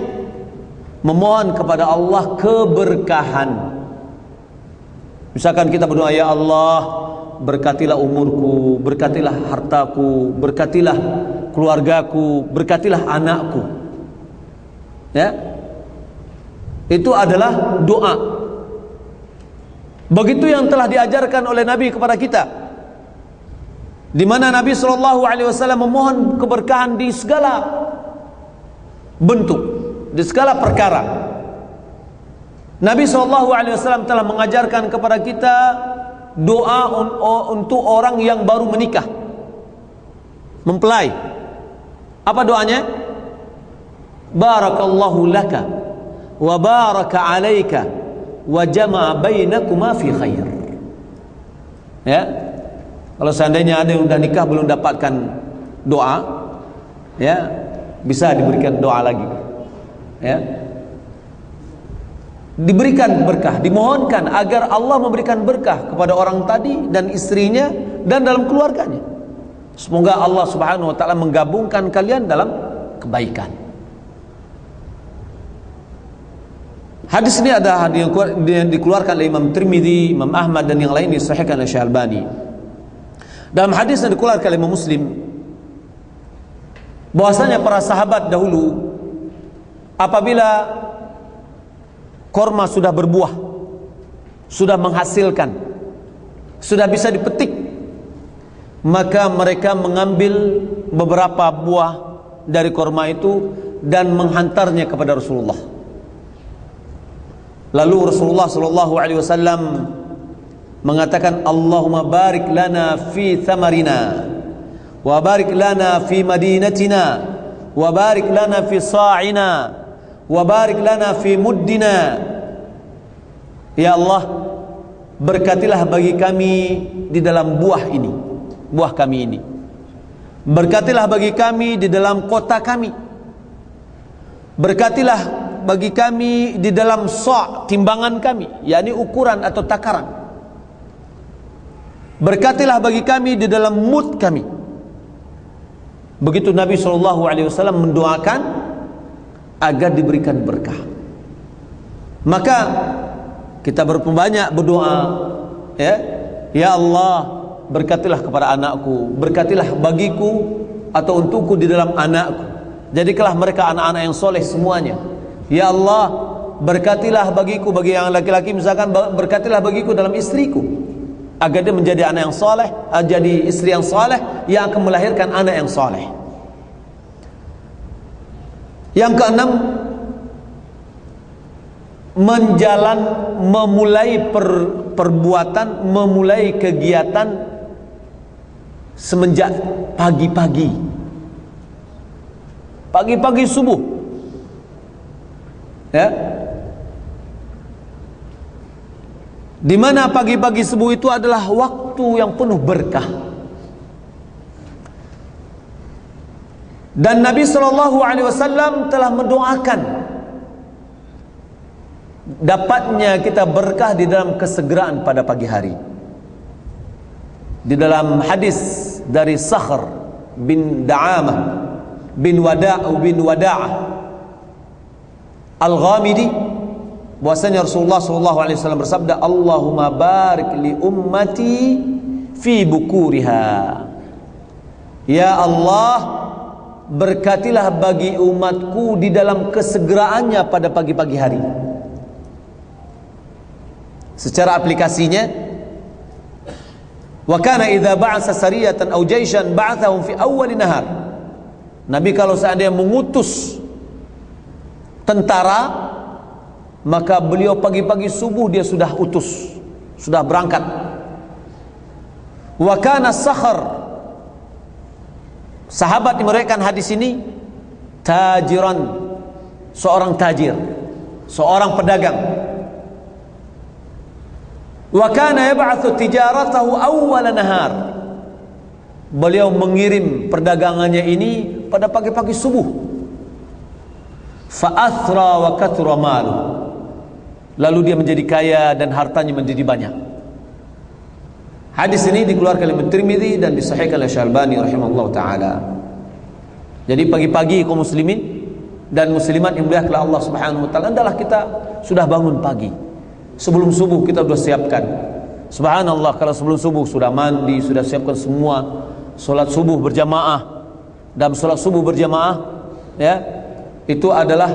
memohon kepada Allah keberkahan. Misalkan kita berdoa, ya Allah, berkatilah umurku, berkatilah hartaku, berkatilah keluargaku, berkatilah anakku. Ya, itu adalah doa. Begitu yang telah diajarkan oleh Nabi kepada kita, di mana Nabi SAW memohon keberkahan di segala bentuk, di segala perkara. Nabi SAW telah mengajarkan kepada kita doa untuk orang yang baru menikah, mempelai. Apa doanya? Barakallahu laka wa baraka alaika wa jama'a bainakuma fi khair. Ya. Kalau seandainya ada yang sudah nikah belum dapatkan doa, ya, bisa diberikan doa lagi, ya. Diberikan berkah, dimohonkan agar Allah memberikan berkah kepada orang tadi dan istrinya dan dalam keluarganya. Semoga Allah Subhanahu wa taala menggabungkan kalian dalam kebaikan. Hadis ini ada yang dikeluarkan oleh Imam Tirmidzi, Imam Ahmad dan yang lain, disahihkan oleh Syekh Albani. Dalam hadis yang dikeluarkan oleh Imam Muslim, bahwasanya para sahabat dahulu apabila korma sudah berbuah, sudah menghasilkan, sudah bisa dipetik, maka mereka mengambil beberapa buah dari korma itu dan menghantarnya kepada Rasulullah. Lalu Rasulullah sallallahu alaihi wasallam mengatakan, Allahumma barik lana fi thamarina wa barik lana fi madinatina wa barik lana fi sa'ina wa barik lana fi muddina. Ya Allah, berkatilah bagi kami di dalam buah ini, buah kami ini. Berkatilah bagi kami di dalam kota kami. Berkatilah bagi kami di dalam sa', timbangan kami, yakni ukuran atau takaran. Berkatilah bagi kami di dalam mud kami. Begitu Nabi SAW mendoakan agar diberikan berkah. Maka kita berbanyak berdoa, ya, ya Allah, berkatilah kepada anakku, berkatilah bagiku atau untukku di dalam anakku, jadikanlah mereka anak-anak yang soleh semuanya. Ya Allah, berkatilah bagiku, bagi yang laki-laki misalkan, berkatilah bagiku dalam istriku agar dia menjadi anak yang soleh, jadi istri yang soleh yang akan melahirkan anak yang soleh. Yang keenam, memulai perbuatan, memulai kegiatan semenjak pagi-pagi, pagi-pagi subuh, ya, di mana pagi-pagi subuh itu adalah waktu yang penuh berkah. Dan Nabi SAW telah mendoakan dapatnya kita berkah di dalam kesegeraan pada pagi hari. Di dalam hadis dari Sakhr bin Da'amah bin Wada'ah Al-Ghamidi, bahwasanya Rasulullah SAW bersabda, Allahumma barik li ummati fi bukuriha. Ya Allah, berkatilah bagi umatku di dalam kesegeraannya pada pagi-pagi hari. Secara aplikasinya, wa kana idza ba'atsa sariyatan aw jayshan ba'athahum fi awwal nahar. Nabi kalau seandainya mengutus tentara, maka beliau pagi-pagi subuh dia sudah utus, sudah berangkat. Wa kana Sakhr, sahabat yang meriwayatkan hadis ini, tajiran, seorang tajir, seorang pedagang. Wa kana yab'atsu tijaratahu awwal nahar. Beliau mengirim perdagangannya ini pada pagi-pagi subuh. Fa athra wa kathura malu. Lalu dia menjadi kaya dan hartanya menjadi banyak. Hadis ini dikeluarkan oleh Tirmidzi dan disahihkan oleh Syekh Albani rahimahullah taala. Jadi pagi-pagi kaum muslimin dan muslimat yang dimuliakan Allah Subhanahu wa taala, adalah kita sudah bangun pagi. Sebelum subuh kita sudah siapkan. Subhanallah, kalau sebelum subuh sudah mandi, sudah siapkan semua, salat subuh berjamaah. Dalam salat subuh berjamaah, ya, itu adalah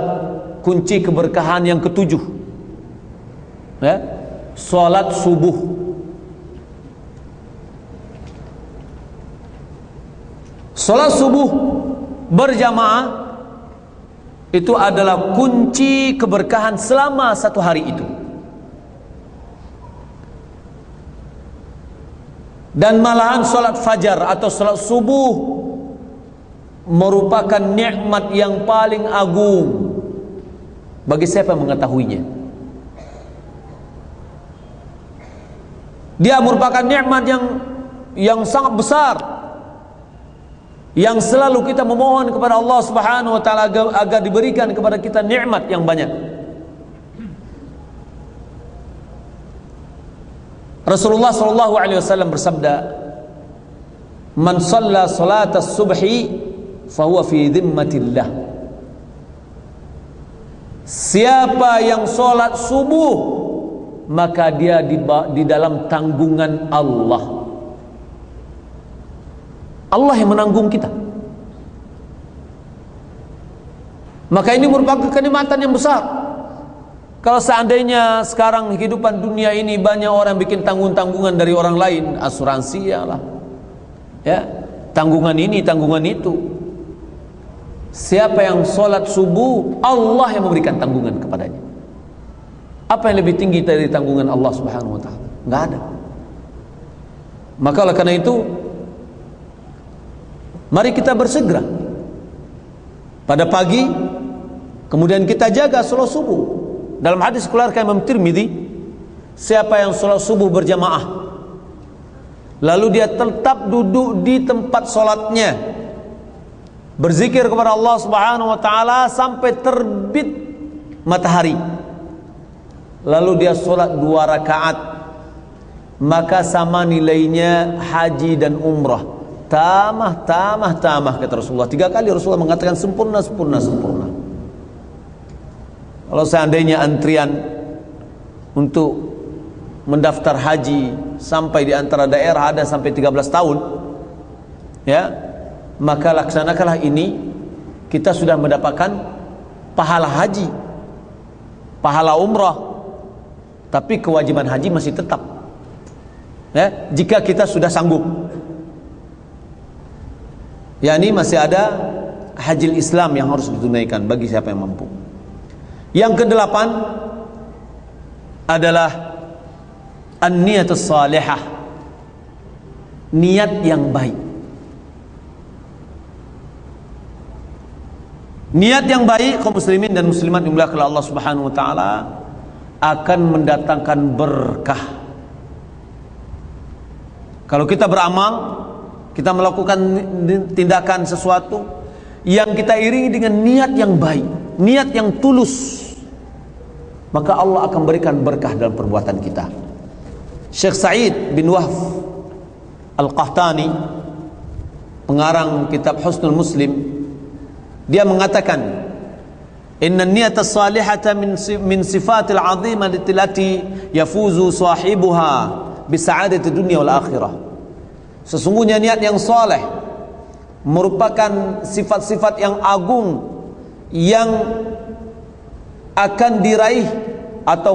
kunci keberkahan yang ketujuh. Ya, salat subuh. Salat subuh berjamaah itu adalah kunci keberkahan selama satu hari itu. Dan malahan salat fajar atau salat subuh merupakan nikmat yang paling agung bagi siapa yang mengetahuinya. Dia merupakan nikmat yang sangat besar, yang selalu kita memohon kepada Allah Subhanahu wa taala agar diberikan kepada kita nikmat yang banyak. Rasulullah sallallahu alaihi wasallam bersabda, "Man shalla salatas subhi fahuwa fi dhimmatillah." Siapa yang sholat subuh, maka dia di dalam tanggungan Allah. Allah yang menanggung kita. Maka ini merupakan kenikmatan yang besar. Kalau seandainya sekarang kehidupan dunia ini banyak orang bikin tanggung-tanggungan dari orang lain, asuransi ya, tanggungan ini, tanggungan itu. Siapa yang sholat subuh, Allah yang memberikan tanggungan kepadanya. Apa yang lebih tinggi dari tanggungan Allah Subhanahu wa taala? Enggak ada. Maka oleh karena itu, mari kita bersegera pada pagi, kemudian kita jaga sholat subuh. Dalam hadis dikeluarkan Imam Tirmidzi, siapa yang sholat subuh berjamaah, lalu dia tetap duduk di tempat sholatnya, berzikir kepada Allah Subhanahu wa taala sampai terbit matahari, lalu dia sholat 2 rakaat, maka sama nilainya haji dan umrah. Tamah kata Rasulullah. 3 kali Rasulullah mengatakan sempurna. Kalau seandainya antrian untuk mendaftar haji sampai di antara daerah ada sampai 13 tahun, ya, maka laksanakanlah ini, kita sudah mendapatkan pahala haji, pahala umrah, tapi kewajiban haji masih tetap, ya, jika kita sudah sanggup. Yani masih ada haji Islam yang harus ditunaikan bagi siapa yang mampu. Yang ke-8 adalah an-niyatus salihah, niat yang baik. Niat yang baik, kaum muslimin dan muslimat dimuliakan oleh Allah Subhanahu wa taala, akan mendatangkan berkah. Kalau kita beramal, kita melakukan tindakan sesuatu yang kita iringi dengan niat yang baik, niat yang tulus, maka Allah akan berikan berkah dalam perbuatan kita. Syekh Sa'id bin Wahf Al-Qahtani, pengarang kitab Husnul Muslim, dia mengatakan, inna niyata salihata min sifatil azimati allati yafuzu sahibuha bisa'adati dunya wal akhirah. Sesungguhnya niat yang saleh merupakan sifat-sifat yang agung yang akan diraih, atau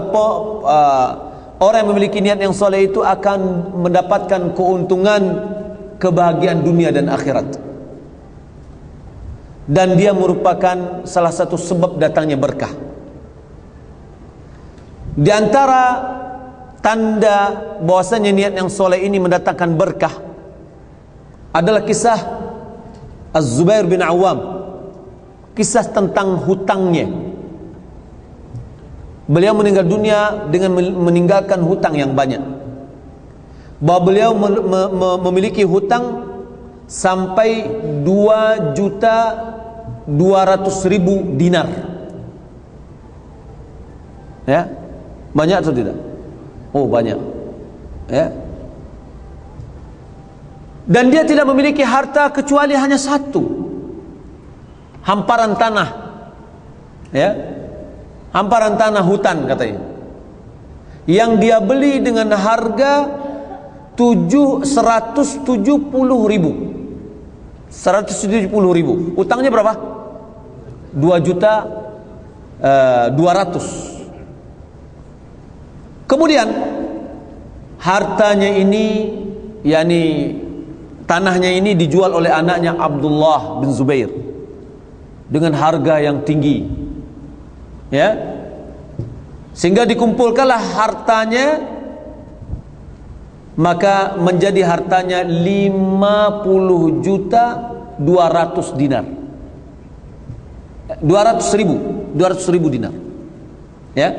orang yang memiliki niat yang saleh itu akan mendapatkan keuntungan, kebahagiaan dunia dan akhirat. Dan dia merupakan salah satu sebab datangnya berkah. Di antara tanda bahwasanya niat yang soleh ini mendatangkan berkah adalah kisah Az-Zubair bin Awam, kisah tentang hutangnya. Beliau meninggal dunia dengan meninggalkan hutang yang banyak. Bahwa beliau memiliki hutang sampai 2.200.000 dinar. Ya, banyak atau tidak? Oh, banyak. Ya. Dan dia tidak memiliki harta kecuali hanya satu, hamparan tanah. Ya, hamparan tanah hutan katanya, yang dia beli dengan harga 170.000. Utangnya berapa? 2.200.000. Kemudian hartanya ini, yakni tanahnya ini, dijual oleh anaknya Abdullah bin Zubair dengan harga yang tinggi, ya, sehingga dikumpulkanlah hartanya, maka menjadi hartanya 50.200.000 dinar, 200.000 dinar, ya.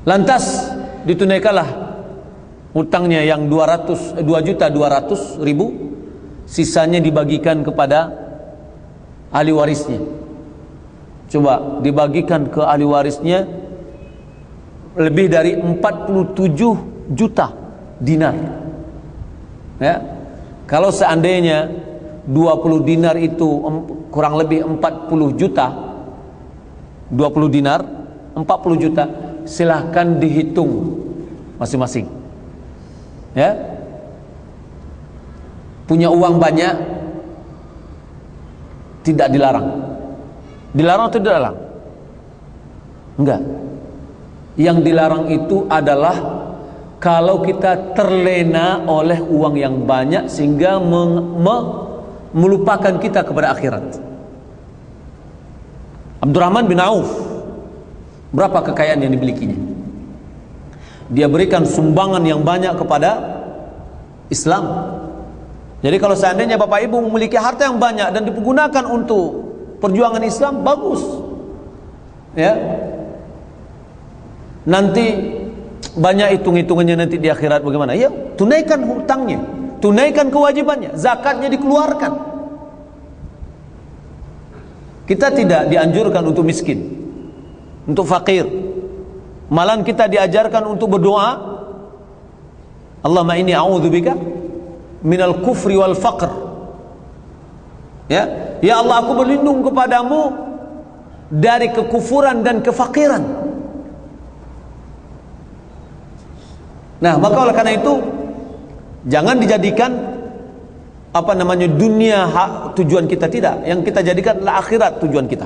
Lantas ditunaikanlah Hutangnya yang 2.200.000, sisanya dibagikan kepada ahli warisnya. Coba dibagikan ke ahli warisnya lebih dari 47 juta dinar. Ya. Kalau seandainya 20 dinar itu kurang lebih 40 juta, 20 dinar 40 juta, silahkan dihitung masing-masing. Ya, punya uang banyak tidak dilarang. Dilarang atau tidak dilarang? Enggak. Yang dilarang itu adalah kalau kita terlena oleh uang yang banyak sehingga melupakan kita kepada akhirat. Abdurrahman bin Auf, berapa kekayaan yang dimilikinya? Dia berikan sumbangan yang banyak kepada Islam. Jadi kalau seandainya bapak ibu memiliki harta yang banyak dan digunakan untuk perjuangan Islam, bagus. Ya. Nanti banyak hitung-hitungannya nanti di akhirat bagaimana? Ya, tunaikan hutangnya, tunaikan kewajibannya, zakatnya dikeluarkan. Kita tidak dianjurkan untuk miskin, untuk fakir. Malah kita diajarkan untuk berdoa, Allahumma inni a'udzubika minal kufri wal faqr. Ya, ya Allah, aku berlindung kepadamu dari kekufuran dan kefakiran. Nah, maka oleh karena itu jangan dijadikan dunia tujuan kita, tidak. Yang kita jadikan adalah akhirat tujuan kita.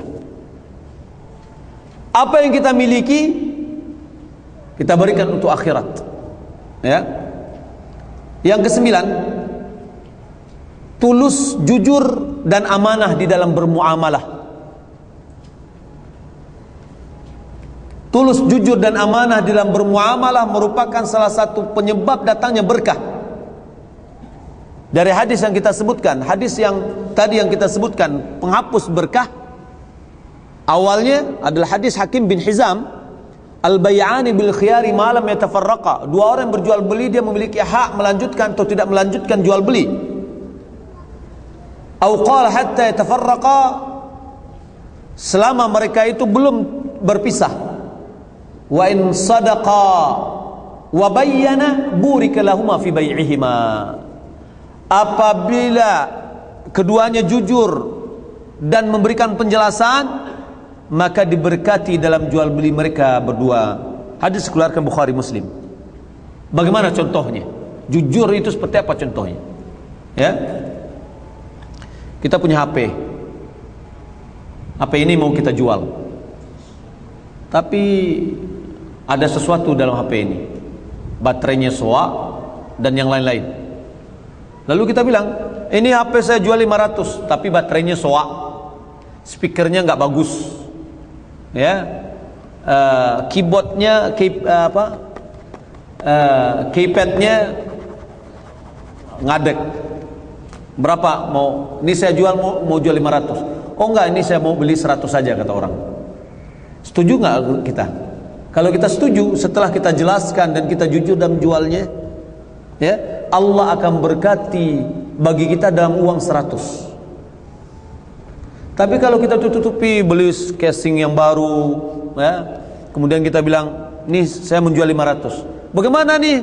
Apa yang kita miliki kita berikan untuk akhirat. Ya. Yang kesembilan, tulus, jujur dan amanah di dalam bermuamalah. Tulus, jujur dan amanah di dalam bermuamalah merupakan salah satu penyebab datangnya berkah. Dari hadis yang kita sebutkan, hadis yang tadi yang kita sebutkan, penghapus berkah, awalnya adalah hadis Hakim bin Hizam, al-bay'ani bil khiyari ma lam yatafarraqa. Dua orang yang berjual beli, dia memiliki hak melanjutkan atau tidak melanjutkan jual beli. Au qala hatta yatafarraqa, selama mereka itu belum berpisah. Wa in sadaqa wa bayyana burika lahuma fi bai'ihima. Apabila keduanya jujur dan memberikan penjelasan, maka diberkati dalam jual beli mereka berdua. Hadis dikeluarkan Bukhari Muslim. Bagaimana contohnya? Jujur itu seperti apa contohnya? Ya, kita punya HP. HP ini mau kita jual, tapi ada sesuatu dalam HP ini, baterainya soak dan yang lain-lain. Lalu kita bilang, ini HP saya jual 500, tapi baterainya soak, speakernya nggak bagus, ya, keyboardnya, keypadnya ngadek. Berapa mau? Ini saya jual, mau jual 500. Oh enggak, ini saya mau beli 100 saja, kata orang. Setuju nggak kita? Kalau kita setuju, setelah kita jelaskan dan kita jujur dalam jualnya, ya, Allah akan berkati bagi kita dalam uang 100. Tapi kalau kita tutupi, beli casing yang baru, ya, kemudian kita bilang, nih saya menjual 500. Bagaimana nih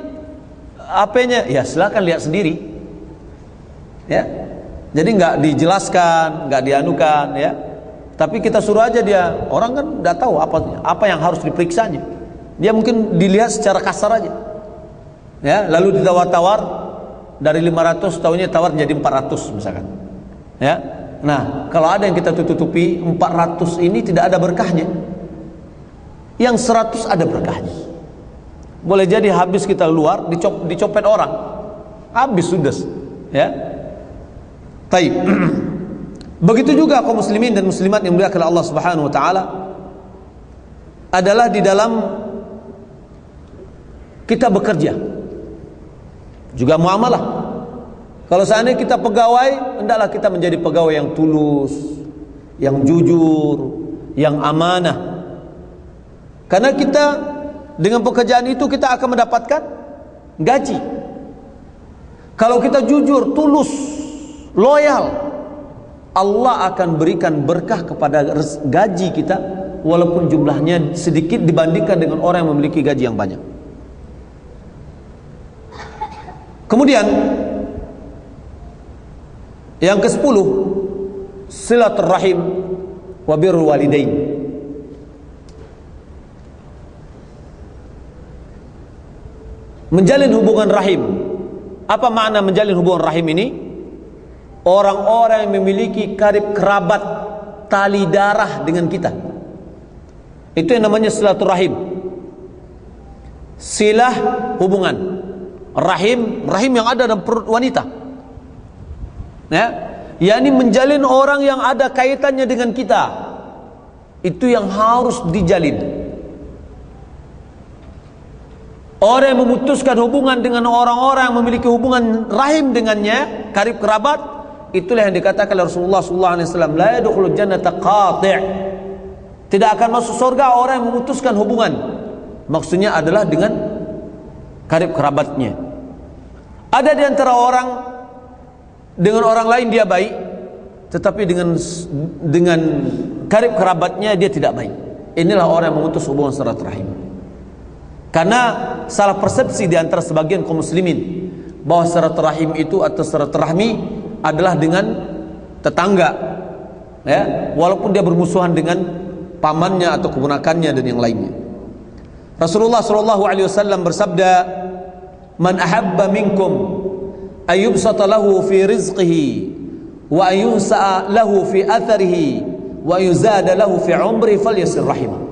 HP-nya? Ya silakan lihat sendiri. Ya, jadi nggak dijelaskan, nggak dianukan, ya. Tapi kita suruh aja dia. Orang kan nggak tahu apa yang harus diperiksanya. Dia mungkin dilihat secara kasar aja. Ya, lalu ditawar-tawar dari 500, tahunya tawar jadi 400 misalkan. Ya. Nah, kalau ada yang kita tutupi, 400 ini tidak ada berkahnya. Yang 100 ada berkahnya. Boleh jadi habis kita luar, dicopet orang. Habis sudah. Ya. Taib. Begitu juga kaum muslimin dan muslimat yang dimuliakan oleh Allah Subhanahu wa taala adalah di dalam kita bekerja. Juga muamalah. Kalau seandainya kita pegawai, hendaklah kita menjadi pegawai yang tulus, yang jujur, yang amanah. Karena kita dengan pekerjaan itu kita akan mendapatkan gaji. Kalau kita jujur, tulus, loyal, Allah akan berikan berkah kepada gaji kita, walaupun jumlahnya sedikit dibandingkan dengan orang yang memiliki gaji yang banyak. Kemudian yang ke-10, silaturrahim wa birrul walidain. Menjalin hubungan rahim. Apa makna menjalin hubungan rahim ini? Orang-orang yang memiliki karib kerabat, tali darah dengan kita, itu yang namanya silaturahim. Silah hubungan, rahim, rahim yang ada dalam perut wanita, ya, yakni menjalin orang yang ada kaitannya dengan kita, itu yang harus dijalin. Orang yang memutuskan hubungan dengan orang-orang yang memiliki hubungan rahim dengannya, karib kerabat, itulah yang dikatakan oleh Rasulullah SAW, la yadkhulul jannata qati', tidak akan masuk surga orang yang memutuskan hubungan. Maksudnya adalah dengan karib kerabatnya. Ada di antara orang dengan orang lain dia baik, tetapi dengan karib kerabatnya dia tidak baik. Inilah orang yang memutus hubungan silaturahim. Karena salah persepsi di antara sebagian kaum muslimin bahwa silaturahim itu atau silaturahmi adalah dengan tetangga, ya, walaupun dia bermusuhan dengan pamannya atau keponakannya dan yang lainnya. Rasulullah SAW bersabda, "Man ahabba minkum ayyubsata lahu fi rizqihi wa ayyunsa'a lahu fi atharihi wa yuzada lahu fi umri falyasir rahimah."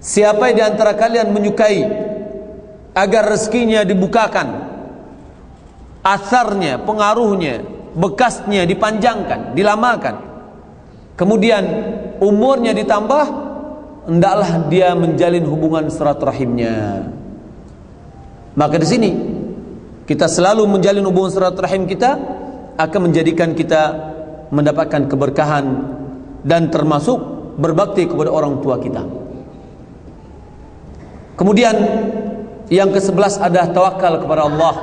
Siapa di antara kalian menyukai agar rezekinya dibukakan, asarnya, pengaruhnya, bekasnya dipanjangkan, dilamakan, kemudian umurnya ditambah, hendaklah dia menjalin hubungan silaturahimnya. Maka di sini kita selalu menjalin hubungan silaturahim kita akan menjadikan kita mendapatkan keberkahan dan termasuk berbakti kepada orang tua kita. Kemudian yang ke-11 adalah tawakal kepada Allah.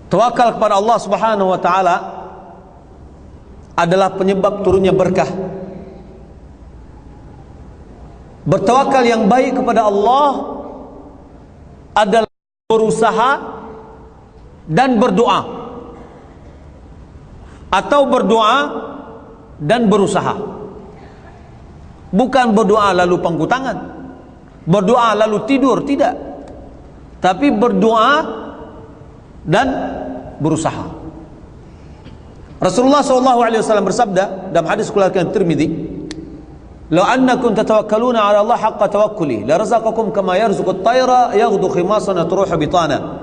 Tawakal kepada Allah Subhanahu wa taala adalah penyebab turunnya berkah. Bertawakal yang baik kepada Allah adalah berusaha dan berdoa, atau berdoa dan berusaha. Bukan berdoa lalu pangku tangan, berdoa lalu tidur, tidak, tapi berdoa dan berusaha. Rasulullah SAW bersabda dalam hadis riwayat Tirmidzi, "Law annakum tatawakkaluna 'ala Allah haqqa tawakkuli, la razaqakum kama yarzuqu at-tayra yaghdu khimasan wa taruhu bitana."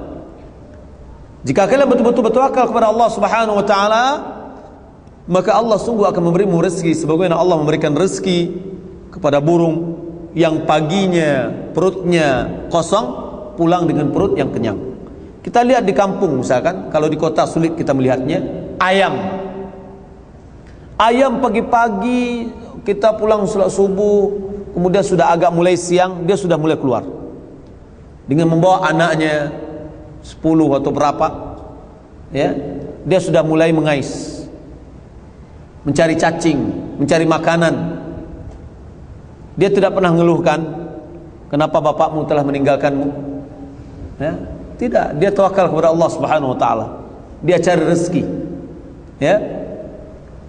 Jika kalian betul-betul bertawakal kepada Allah Subhanahu wa taala, maka Allah sungguh akan memberimu rezeki sebagaimana Allah memberikan rezeki kepada burung yang paginya perutnya kosong, pulang dengan perut yang kenyang. Kita lihat di kampung misalkan, kalau di kota sulit kita melihatnya, ayam pagi-pagi kita pulang salat subuh, kemudian sudah agak mulai siang, dia sudah mulai keluar dengan membawa anaknya 10 atau berapa, ya, dia sudah mulai mengais, mencari cacing, mencari makanan. Dia tidak pernah mengeluhkan, kenapa bapakmu telah meninggalkanmu, ya, tidak. Dia tawakal kepada Allah Subhanahu wa taala. Dia cari rezeki, ya.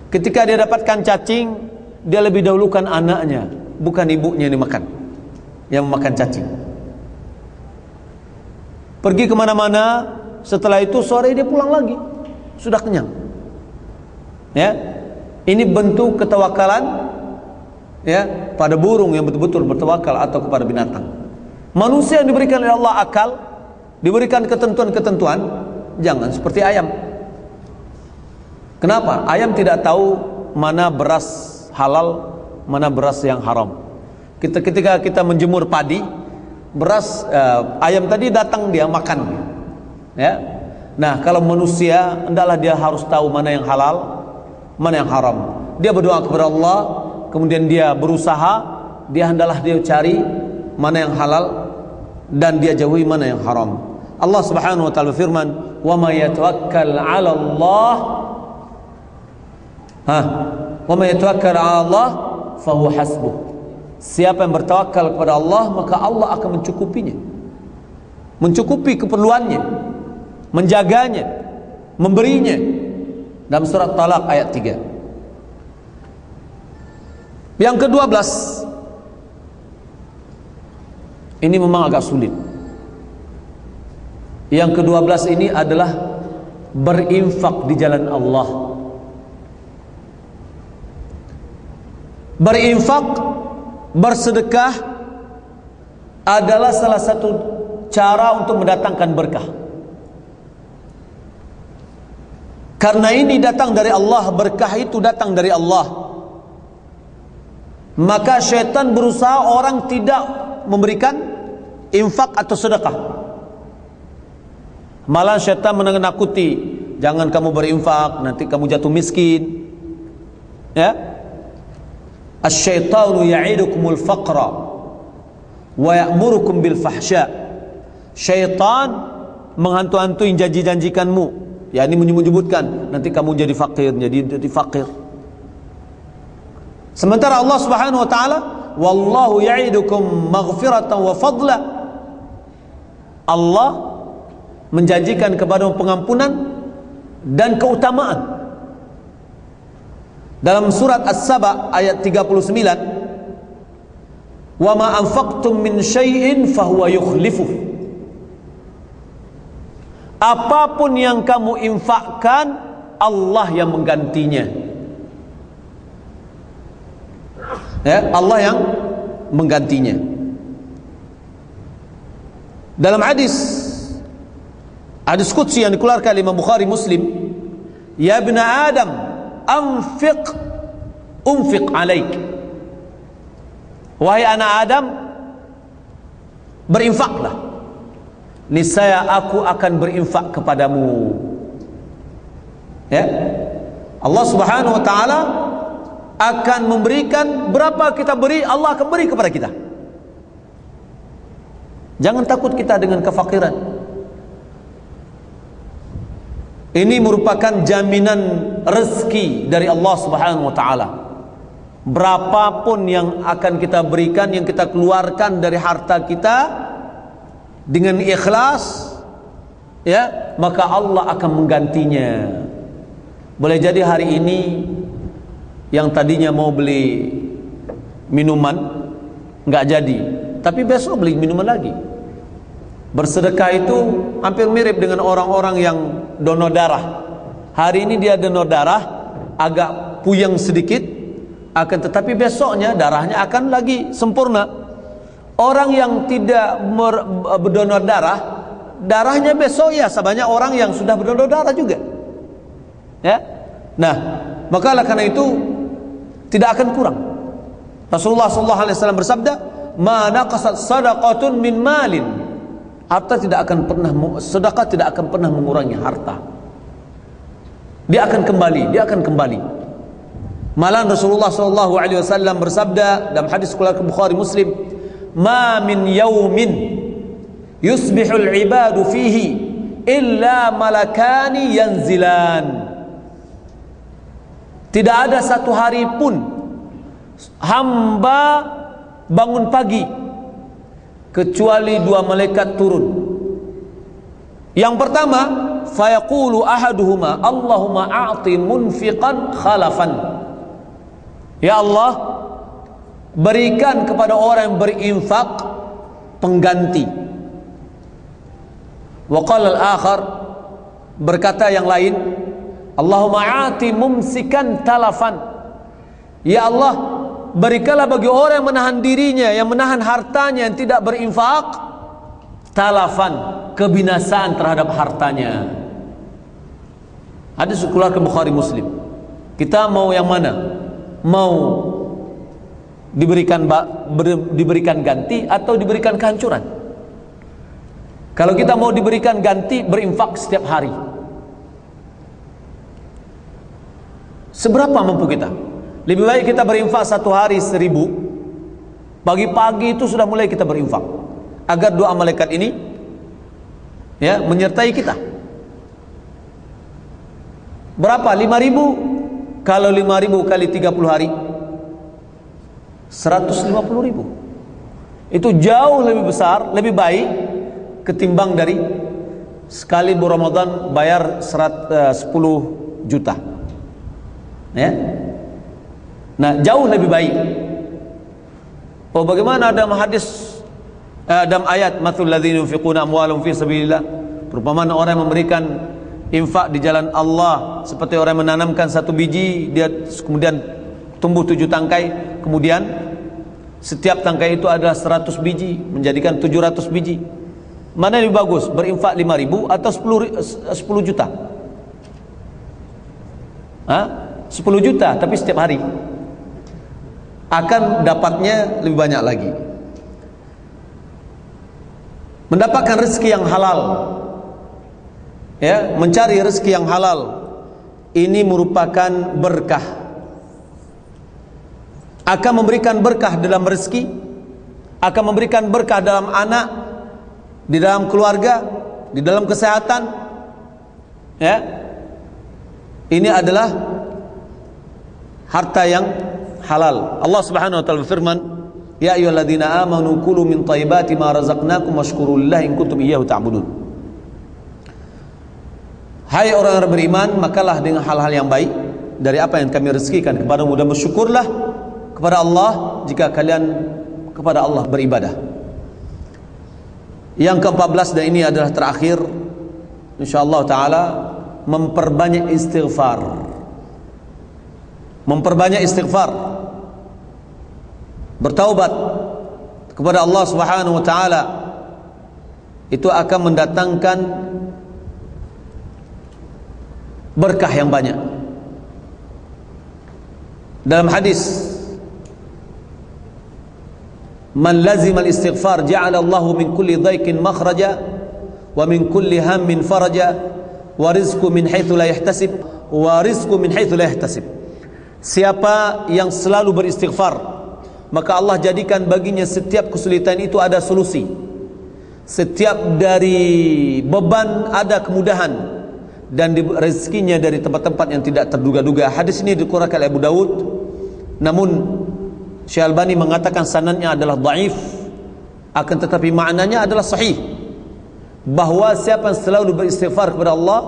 Ketika dia dapatkan cacing, dia lebih dahulukan anaknya, bukan ibunya yang dimakan, yang memakan cacing. Pergi kemana-mana, setelah itu sore dia pulang lagi, sudah kenyang, ya. Ini bentuk ketawakalan, ya, pada burung yang betul-betul bertawakal atau kepada binatang. Manusia yang diberikan oleh Allah akal, diberikan ketentuan-ketentuan, jangan seperti ayam. Kenapa? Ayam tidak tahu mana beras halal, mana beras yang haram. Ketika kita menjemur padi, beras, ayam tadi datang dia makan, ya. Nah, kalau manusia hendaklah dia harus tahu mana yang halal, mana yang haram. Dia berdoa kepada Allah, kemudian dia berusaha, dia hendaklah dia cari mana yang halal, dan dia jauhi mana yang haram. Allah Subhanahu wa taala berfirman, "Wa may yatawakkal 'ala Allah" "Wa may yatawakkal 'ala Allah fahuwa hasbuh." Siapa yang bertawakal kepada Allah, maka Allah akan mencukupinya. Mencukupi keperluannya, menjaganya, memberinya. Dalam surat Talaq ayat 3. Yang ke-12, ini memang agak sulit. Yang ke-12 ini adalah berinfak di jalan Allah. Berinfak, bersedekah adalah salah satu cara untuk mendatangkan berkah. Karena ini datang dari Allah, berkah itu datang dari Allah. Maka syaitan berusaha orang tidak memberikan infak atau sedekah. Malah syaitan menakuti, jangan kamu berinfak, nanti kamu jatuh miskin. Ya. Asy-syaitanu ya'idukumul faqra wa ya'murukum bil fahsya. Syaitan menghantu-hantuin janji-janjikanmu, yakni menyebut-nyebutkan nanti kamu jadi fakir, jadi fakir. Sementara Allah Subhanahu wa taala, wallahu ya'idukum maghfiratan wa fadla. Allah menjanjikan kepada pengampunan dan keutamaan. Dalam surat As-Saba ayat 39, "Wa ma anfaqtum min syai'in fahuwa yukhlifuh." Apapun yang kamu infakkan, Allah yang menggantinya. Ya, Allah yang menggantinya. Dalam hadis qudsi yang dikeluarkan oleh Imam Bukhari Muslim, "Ya ibn Adam, unfiq alaik." Wahai anak Adam, berinfaklah, niscaya aku akan berinfak kepadamu. Ya, Allah Subhanahu wa taala akan memberikan, berapa kita beri, Allah akan beri kepada kita. Jangan takut kita dengan kefakiran. Ini merupakan jaminan rezeki dari Allah Subhanahu wa taala. Berapapun yang akan kita berikan, yang kita keluarkan dari harta kita dengan ikhlas, ya, maka Allah akan menggantinya. Boleh jadi hari ini yang tadinya mau beli minuman nggak jadi, tapi besok beli minuman lagi. Bersedekah itu hampir mirip dengan orang-orang yang donor darah. Hari ini dia donor darah, agak puyeng sedikit, akan tetapi besoknya darahnya akan lagi sempurna. Orang yang tidak berdonor darah, darahnya besok ya sebanyak orang yang sudah berdonor darah juga. Ya. Nah, maka karena itu tidak akan kurang. Rasulullah SAW bersabda, "Ma naqasat sadaqatun min malin." Sedekah tidak akan pernah mengurangi harta. Dia akan kembali. Malah Rasulullah SAW bersabda dalam hadis riwayat Bukhari Muslim, "Ma min yaumin yusbihul ibadu fihi illa malakani yanzilan." Tidak ada satu hari pun hamba bangun pagi kecuali dua malaikat turun. Yang pertama, fayaqulu ahaduhuma, "Allahumma a'ti munfiqan khalafan." Ya Allah, berikan kepada orang yang berinfak pengganti. Wa qala al-akhar, berkata yang lain, "Allahumma a'ti mumsikan talafan." Ya Allah, berikanlah bagi orang yang menahan dirinya, yang menahan hartanya, yang tidak berinfak, talafan, kebinasaan terhadap hartanya. Hadis keluarkan Bukhari Muslim. Kita mau yang mana? Mau diberikan ganti atau diberikan kehancuran? Kalau kita mau diberikan ganti, berinfak setiap hari. Seberapa mampu kita? Lebih baik kita berinfak satu hari 1000. Pagi-pagi itu sudah mulai kita berinfak. agar doa malaikat ini ya menyertai kita. Berapa? 5.000. Kalau 5.000 kali 30 hari 150.000. Itu jauh lebih besar, lebih baik ketimbang dari sekali Ramadan bayar 10 juta. Ya. Nah, jauh lebih baik. Oh, bagaimana ada hadis, ada ayat mathul ladzina yunfiquna amwalahum fi sabilillah, perumpamaan orang yang memberikan infak di jalan Allah seperti orang yang menanamkan satu biji, dia kemudian tumbuh 7 tangkai, kemudian setiap tangkai itu adalah 100 biji, menjadikan 700 biji. Mana yang lebih bagus, berinfak 5.000 atau 10 juta? 10 juta, tapi setiap hari akan dapatnya lebih banyak lagi. Mendapatkan rezeki yang halal, ya, mencari rezeki yang halal, ini merupakan berkah. Akan memberikan berkah dalam rezeki, akan memberikan berkah dalam anak, di dalam keluarga, di dalam kesehatan. Ya, ini adalah harta yang halal. Allah Subhanahu wa taala berfirman, "Ya ayyuhalladzina amanu kulu min thayyibati ma razaqnakum washkurulillahi in kuntum iyyahu ta'budun." Hai orang yang beriman, makalah dengan hal-hal yang baik dari apa yang kami rezekikan kepadamu, dan bersyukurlah kepada Allah jika kalian kepada Allah beribadah. Yang ke-14 dan ini adalah terakhir, insyaallah taala, memperbanyak istighfar. Memperbanyak istighfar, bertaubat kepada Allah Subhanahu wa taala, itu akan mendatangkan berkah yang banyak. Dalam hadis, man lazima al-istighfar ja'ala Allahu min kulli dhaikin makhraja wa min kulli hammin faraja wa rizqu min haitsu la yahtasib wa rizqu min haitsu la yahtasib. Siapa yang selalu beristighfar, maka Allah jadikan baginya setiap kesulitan itu ada solusi. Setiap dari beban ada kemudahan, dan rezekinya dari tempat-tempat yang tidak terduga-duga. Hadis ini dikeluarkan oleh Abu Dawud, namun Syekh Albani mengatakan sanadnya adalah dhaif, akan tetapi maknanya adalah sahih, bahwa siapa yang selalu beristighfar kepada Allah,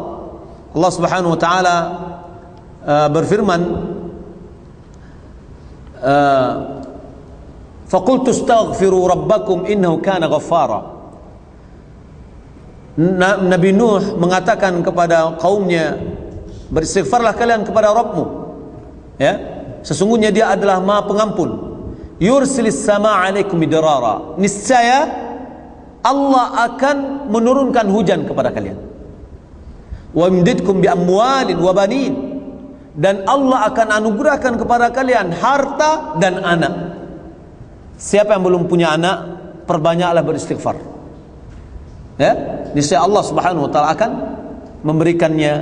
Allah Subhanahu wa taala berfirman, faqultu astaghfiru rabbakum innahu kana ghaffara. Nabi Nuh mengatakan kepada kaumnya, beristighfarlah kalian kepada Rabbmu, ya, sesungguhnya dia adalah Maha Pengampun. Yursilis sama alaikum midrara, niscaya Allah akan menurunkan hujan kepada kalian. Wa yumdidkum bi amwalin wa banin, dan Allah akan anugerahkan kepada kalian harta dan anak. Siapa yang belum punya anak, perbanyaklah beristighfar. Ya, niscaya Allah Subhanahu wa taala akan memberikannya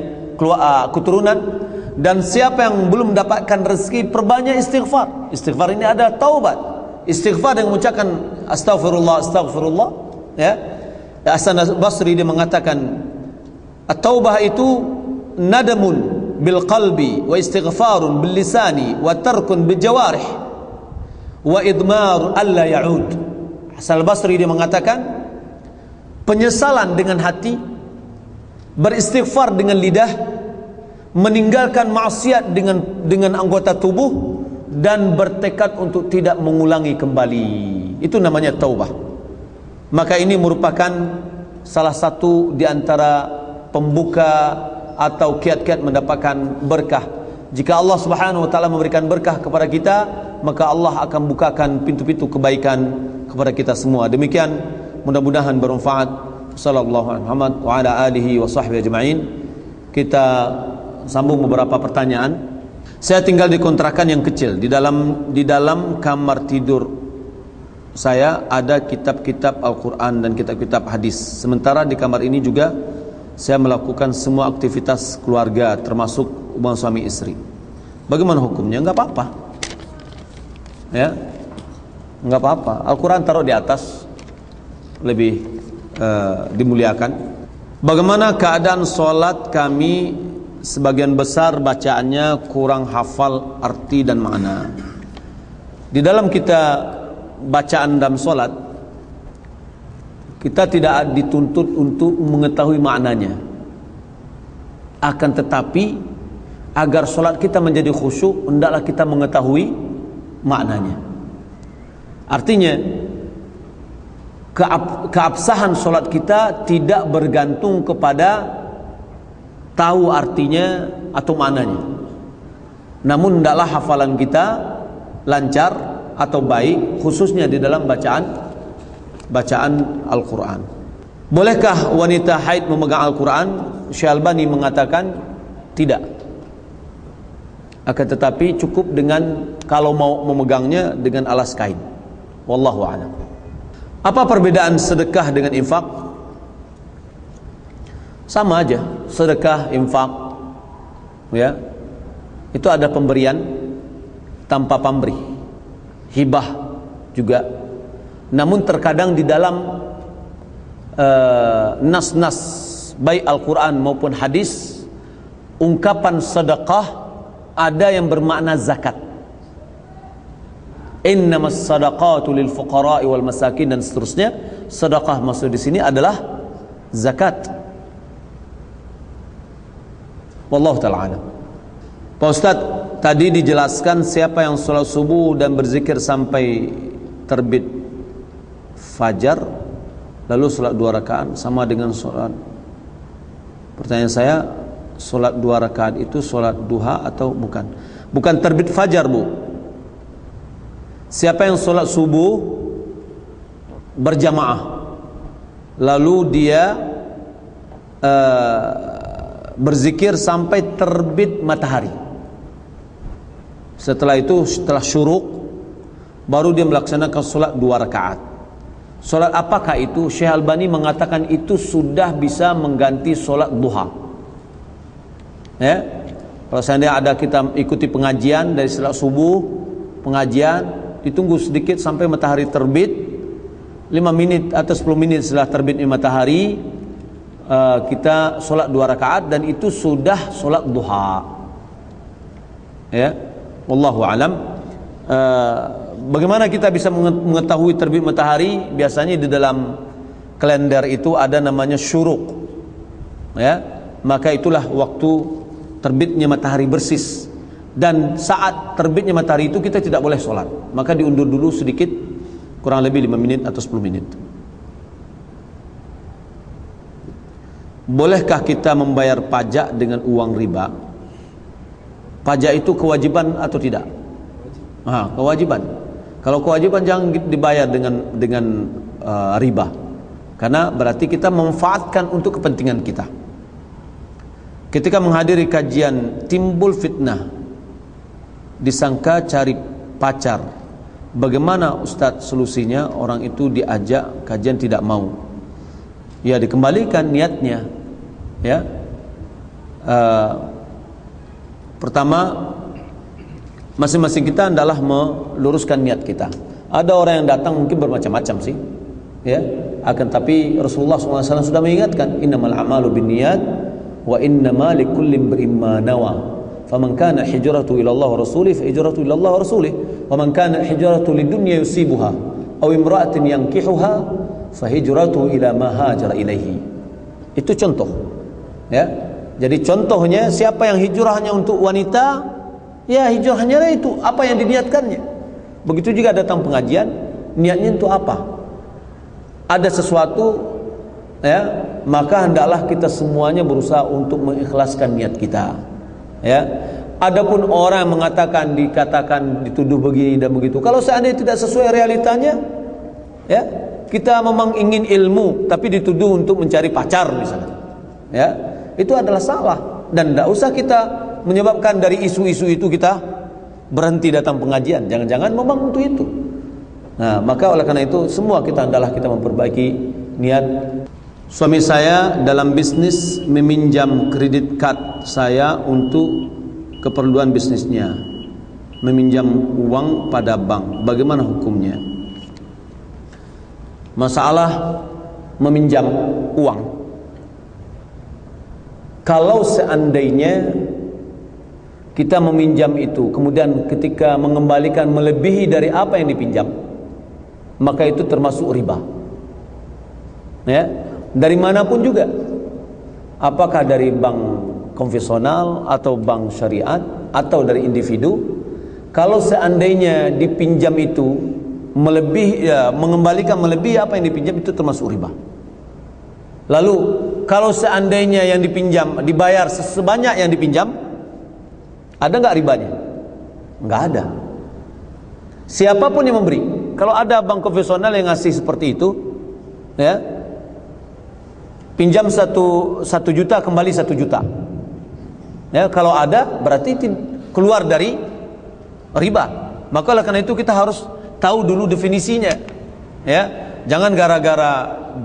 keturunan. Dan siapa yang belum mendapatkan rezeki, perbanyak istighfar. Istighfar ini adalah taubat. Istighfar yang mengucapkan astaghfirullah, astaghfirullah, ya. Hasan Basri dia mengatakan, at-taubah itu nadamun bil qalbi wa istighfarun bil lisani wa tarkun bil jawarih wa idmar alla ya'ud. Hasan Basri dia mengatakan, penyesalan dengan hati, beristighfar dengan lidah, meninggalkan maksiat dengan anggota tubuh, dan bertekad untuk tidak mengulangi kembali. Itu namanya taubah. Maka ini merupakan salah satu di antara pembuka atau kiat-kiat mendapatkan berkah. Jika Allah Subhanahu wa taala memberikan berkah kepada kita, maka Allah akan bukakan pintu-pintu kebaikan kepada kita semua. Demikian, mudah-mudahan bermanfaat. Sallallahu alaihi Muhammad wa ala alihi wa sahbihi ajma'in. Kita sambung beberapa pertanyaan. Saya tinggal di kontrakan yang kecil. Di dalam kamar tidur saya ada kitab-kitab Al-Quran dan kitab-kitab hadis. Sementara di kamar ini juga saya melakukan semua aktivitas keluarga, termasuk hubungan suami istri. Bagaimana hukumnya? Enggak apa-apa. Ya, enggak apa-apa. Al-Quran taruh di atas, lebih dimuliakan. Bagaimana keadaan solat kami? Sebagian besar bacaannya kurang hafal arti dan makna. Di dalam kita bacaan dalam solat, kita tidak dituntut untuk mengetahui maknanya. Akan tetapi agar solat kita menjadi khusyuk, hendaklah kita mengetahui maknanya. Artinya keabsahan solat kita tidak bergantung kepada tahu artinya atau maknanya. Namun hendaklah hafalan kita lancar atau baik, khususnya di dalam bacaan Al-Quran. Bolehkah wanita haid memegang Al-Quran? Syekh Albani mengatakan tidak. Akan tetapi cukup dengan kalau mau memegangnya dengan alas kain. Wallahu a'lam. Apa perbedaan sedekah dengan infak? Sama aja, sedekah, infak, ya, itu ada pemberian tanpa pamrih, hibah juga. Namun terkadang di dalam nas-nas baik Al-Quran maupun hadis, ungkapan sedekah ada yang bermakna zakat. Innamas sadaqatu lil fuqara'i wal masakin, dan seterusnya. Sedekah maksud di sini adalah zakat. Wallahu ta'ala alam. Pak Ustaz, tadi dijelaskan siapa yang sholat subuh dan berzikir sampai terbit fajar, lalu sholat 2 rakaat sama dengan sholat. Pertanyaan saya, sholat 2 rakaat itu sholat duha atau bukan? Bukan terbit fajar, Bu. Siapa yang sholat subuh berjamaah, lalu dia berzikir sampai terbit matahari. Setelah itu, setelah syuruk, baru dia melaksanakan sholat 2 rakaat. Sholat apakah itu? Syekh Albani mengatakan itu sudah bisa mengganti sholat duha. Ya, kalau seandainya ada kita ikuti pengajian dari sholat subuh, pengajian ditunggu sedikit sampai matahari terbit, 5 menit atau 10 menit setelah terbitnya matahari, kita sholat 2 rakaat dan itu sudah sholat duha. Ya, wallahu alam. Bagaimana kita bisa mengetahui terbit matahari? Biasanya di dalam kalender itu ada namanya syuruk. Ya, maka itulah waktu terbitnya matahari bersis. Dan saat terbitnya matahari itu kita tidak boleh sholat, maka diundur dulu sedikit, kurang lebih 5 menit atau 10 menit. Bolehkah kita membayar pajak dengan uang riba? Pajak itu kewajiban atau tidak? Kewajiban. Kalau kewajiban jangan dibayar dengan riba, karena berarti kita memanfaatkan untuk kepentingan kita. Ketika menghadiri kajian timbul fitnah, disangka cari pacar, bagaimana Ustadz solusinya? Orang itu diajak kajian tidak mau, ya dikembalikan niatnya. Ya, pertama, masing-masing kita hendaklah meluruskan niat kita. Ada orang yang datang mungkin bermacam-macam sih, ya. Akan tapi Rasulullah SAW sudah mengingatkan, innamal a'malu binniyat wa innama likulli imrin ma nawa. Faman kana hijratu ila Allah wa rasulih fa hijratu ila Allah wa rasulih, wa man kana hijratu lidunya yusibuha aw imra'atin yankihuha fa hijratu ila ma hajara ilaihi. Itu contoh, ya. Jadi contohnya, siapa yang hijrahnya untuk wanita, ya hijrahnya itu apa yang diniatkannya. Begitu juga datang pengajian, niatnya untuk apa? Ada sesuatu, ya, maka hendaklah kita semuanya berusaha untuk mengikhlaskan niat kita. Ya, adapun orang mengatakan, dikatakan, dituduh begini dan begitu, kalau seandainya tidak sesuai realitanya, ya, kita memang ingin ilmu tapi dituduh untuk mencari pacar misalnya, ya, itu adalah salah. Dan tidak usah kita menyebabkan dari isu-isu itu kita berhenti datang pengajian. Jangan-jangan memang untuk itu. Nah, maka oleh karena itu semua kita hendaklah kita memperbaiki niat. Suami saya dalam bisnis meminjam kredit card saya untuk keperluan bisnisnya, meminjam uang pada bank. Bagaimana hukumnya? Masalah meminjam uang. Kalau seandainya kita meminjam itu, kemudian ketika mengembalikan melebihi dari apa yang dipinjam, maka itu termasuk riba. Ya, dari manapun juga, apakah dari bank konvensional atau bank syariat atau dari individu, kalau seandainya dipinjam itu melebihi, mengembalikan melebihi apa yang dipinjam, itu termasuk riba. Lalu kalau seandainya yang dipinjam dibayar sebanyak yang dipinjam, ada nggak ribanya? Nggak ada. Siapapun yang memberi, kalau ada bank konvensional yang ngasih seperti itu, ya, pinjam 1 juta kembali 1 juta, ya, kalau ada berarti keluar dari riba. Maka oleh karena itu kita harus tahu dulu definisinya, ya. Jangan gara-gara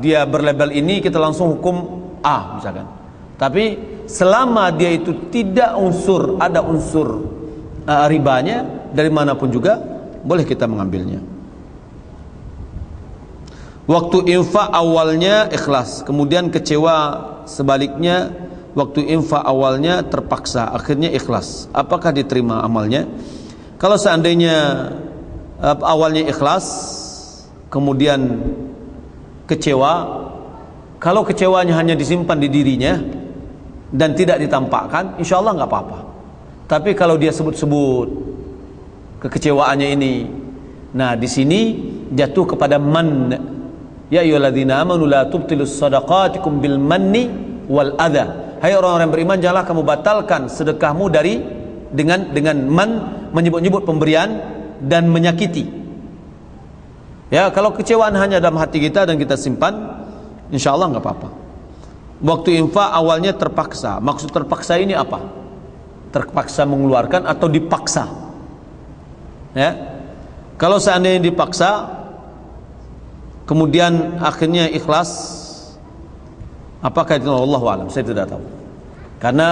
dia berlabel ini kita langsung hukum A misalkan. Tapi selama dia itu tidak ada unsur ribanya, dari manapun juga boleh kita mengambilnya. Waktu infak awalnya ikhlas, kemudian kecewa. Sebaliknya, waktu infak awalnya terpaksa, akhirnya ikhlas. Apakah diterima amalnya? Kalau seandainya awalnya ikhlas, kemudian kecewa, kalau kecewanya hanya disimpan di dirinya dan tidak ditampakkan, insya Allah nggak apa-apa. Tapi kalau dia sebut-sebut kekecewaannya ini, nah di sini jatuh kepada man. Ya ayyuhalladzina amanu la tubtilus shadaqatikum bil manni wal adha. Hai orang-orang beriman, janganlah kamu batalkan sedekahmu dengan man, menyebut-nyebut pemberian dan menyakiti. Ya, kalau kecewaan hanya dalam hati kita dan kita simpan, insya Allah nggak apa-apa. Waktu infak awalnya terpaksa. Maksud terpaksa ini apa? Terpaksa mengeluarkan atau dipaksa? Ya, kalau seandainya dipaksa, kemudian akhirnya ikhlas, apakah itu? Wallahu a'lam, saya tidak tahu. Karena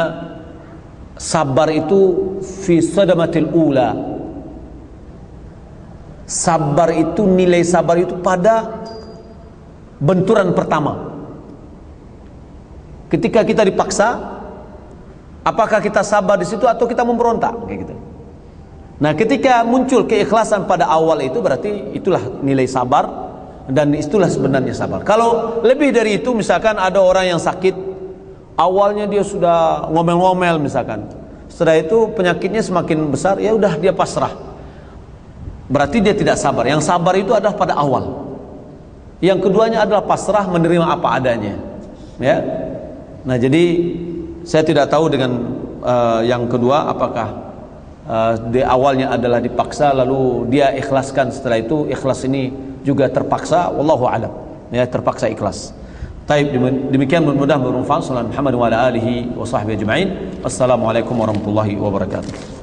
sabar itu fi sadamatil ula. Sabar itu, nilai sabar itu pada benturan pertama. Ketika kita dipaksa, apakah kita sabar di situ atau kita memberontak kayak gitu. Nah, ketika muncul keikhlasan pada awal itu, berarti itulah nilai sabar dan itulah sebenarnya sabar. Kalau lebih dari itu, misalkan ada orang yang sakit, awalnya dia sudah ngomel-ngomel misalkan, setelah itu penyakitnya semakin besar, ya udah dia pasrah, berarti dia tidak sabar. Yang sabar itu adalah pada awal. Yang keduanya adalah pasrah, menerima apa adanya. Ya. Nah, jadi saya tidak tahu dengan yang kedua, apakah di awalnya adalah dipaksa lalu dia ikhlaskan, setelah itu ikhlas ini juga terpaksa. Wallahu a'lam. Ya, terpaksa ikhlas. Taib, demikian, mudah-mudahan bermanfaat. Sallallahu alaihi wa ala alihi wa sahbihi ajma'in. Assalamualaikum warahmatullahi wabarakatuh.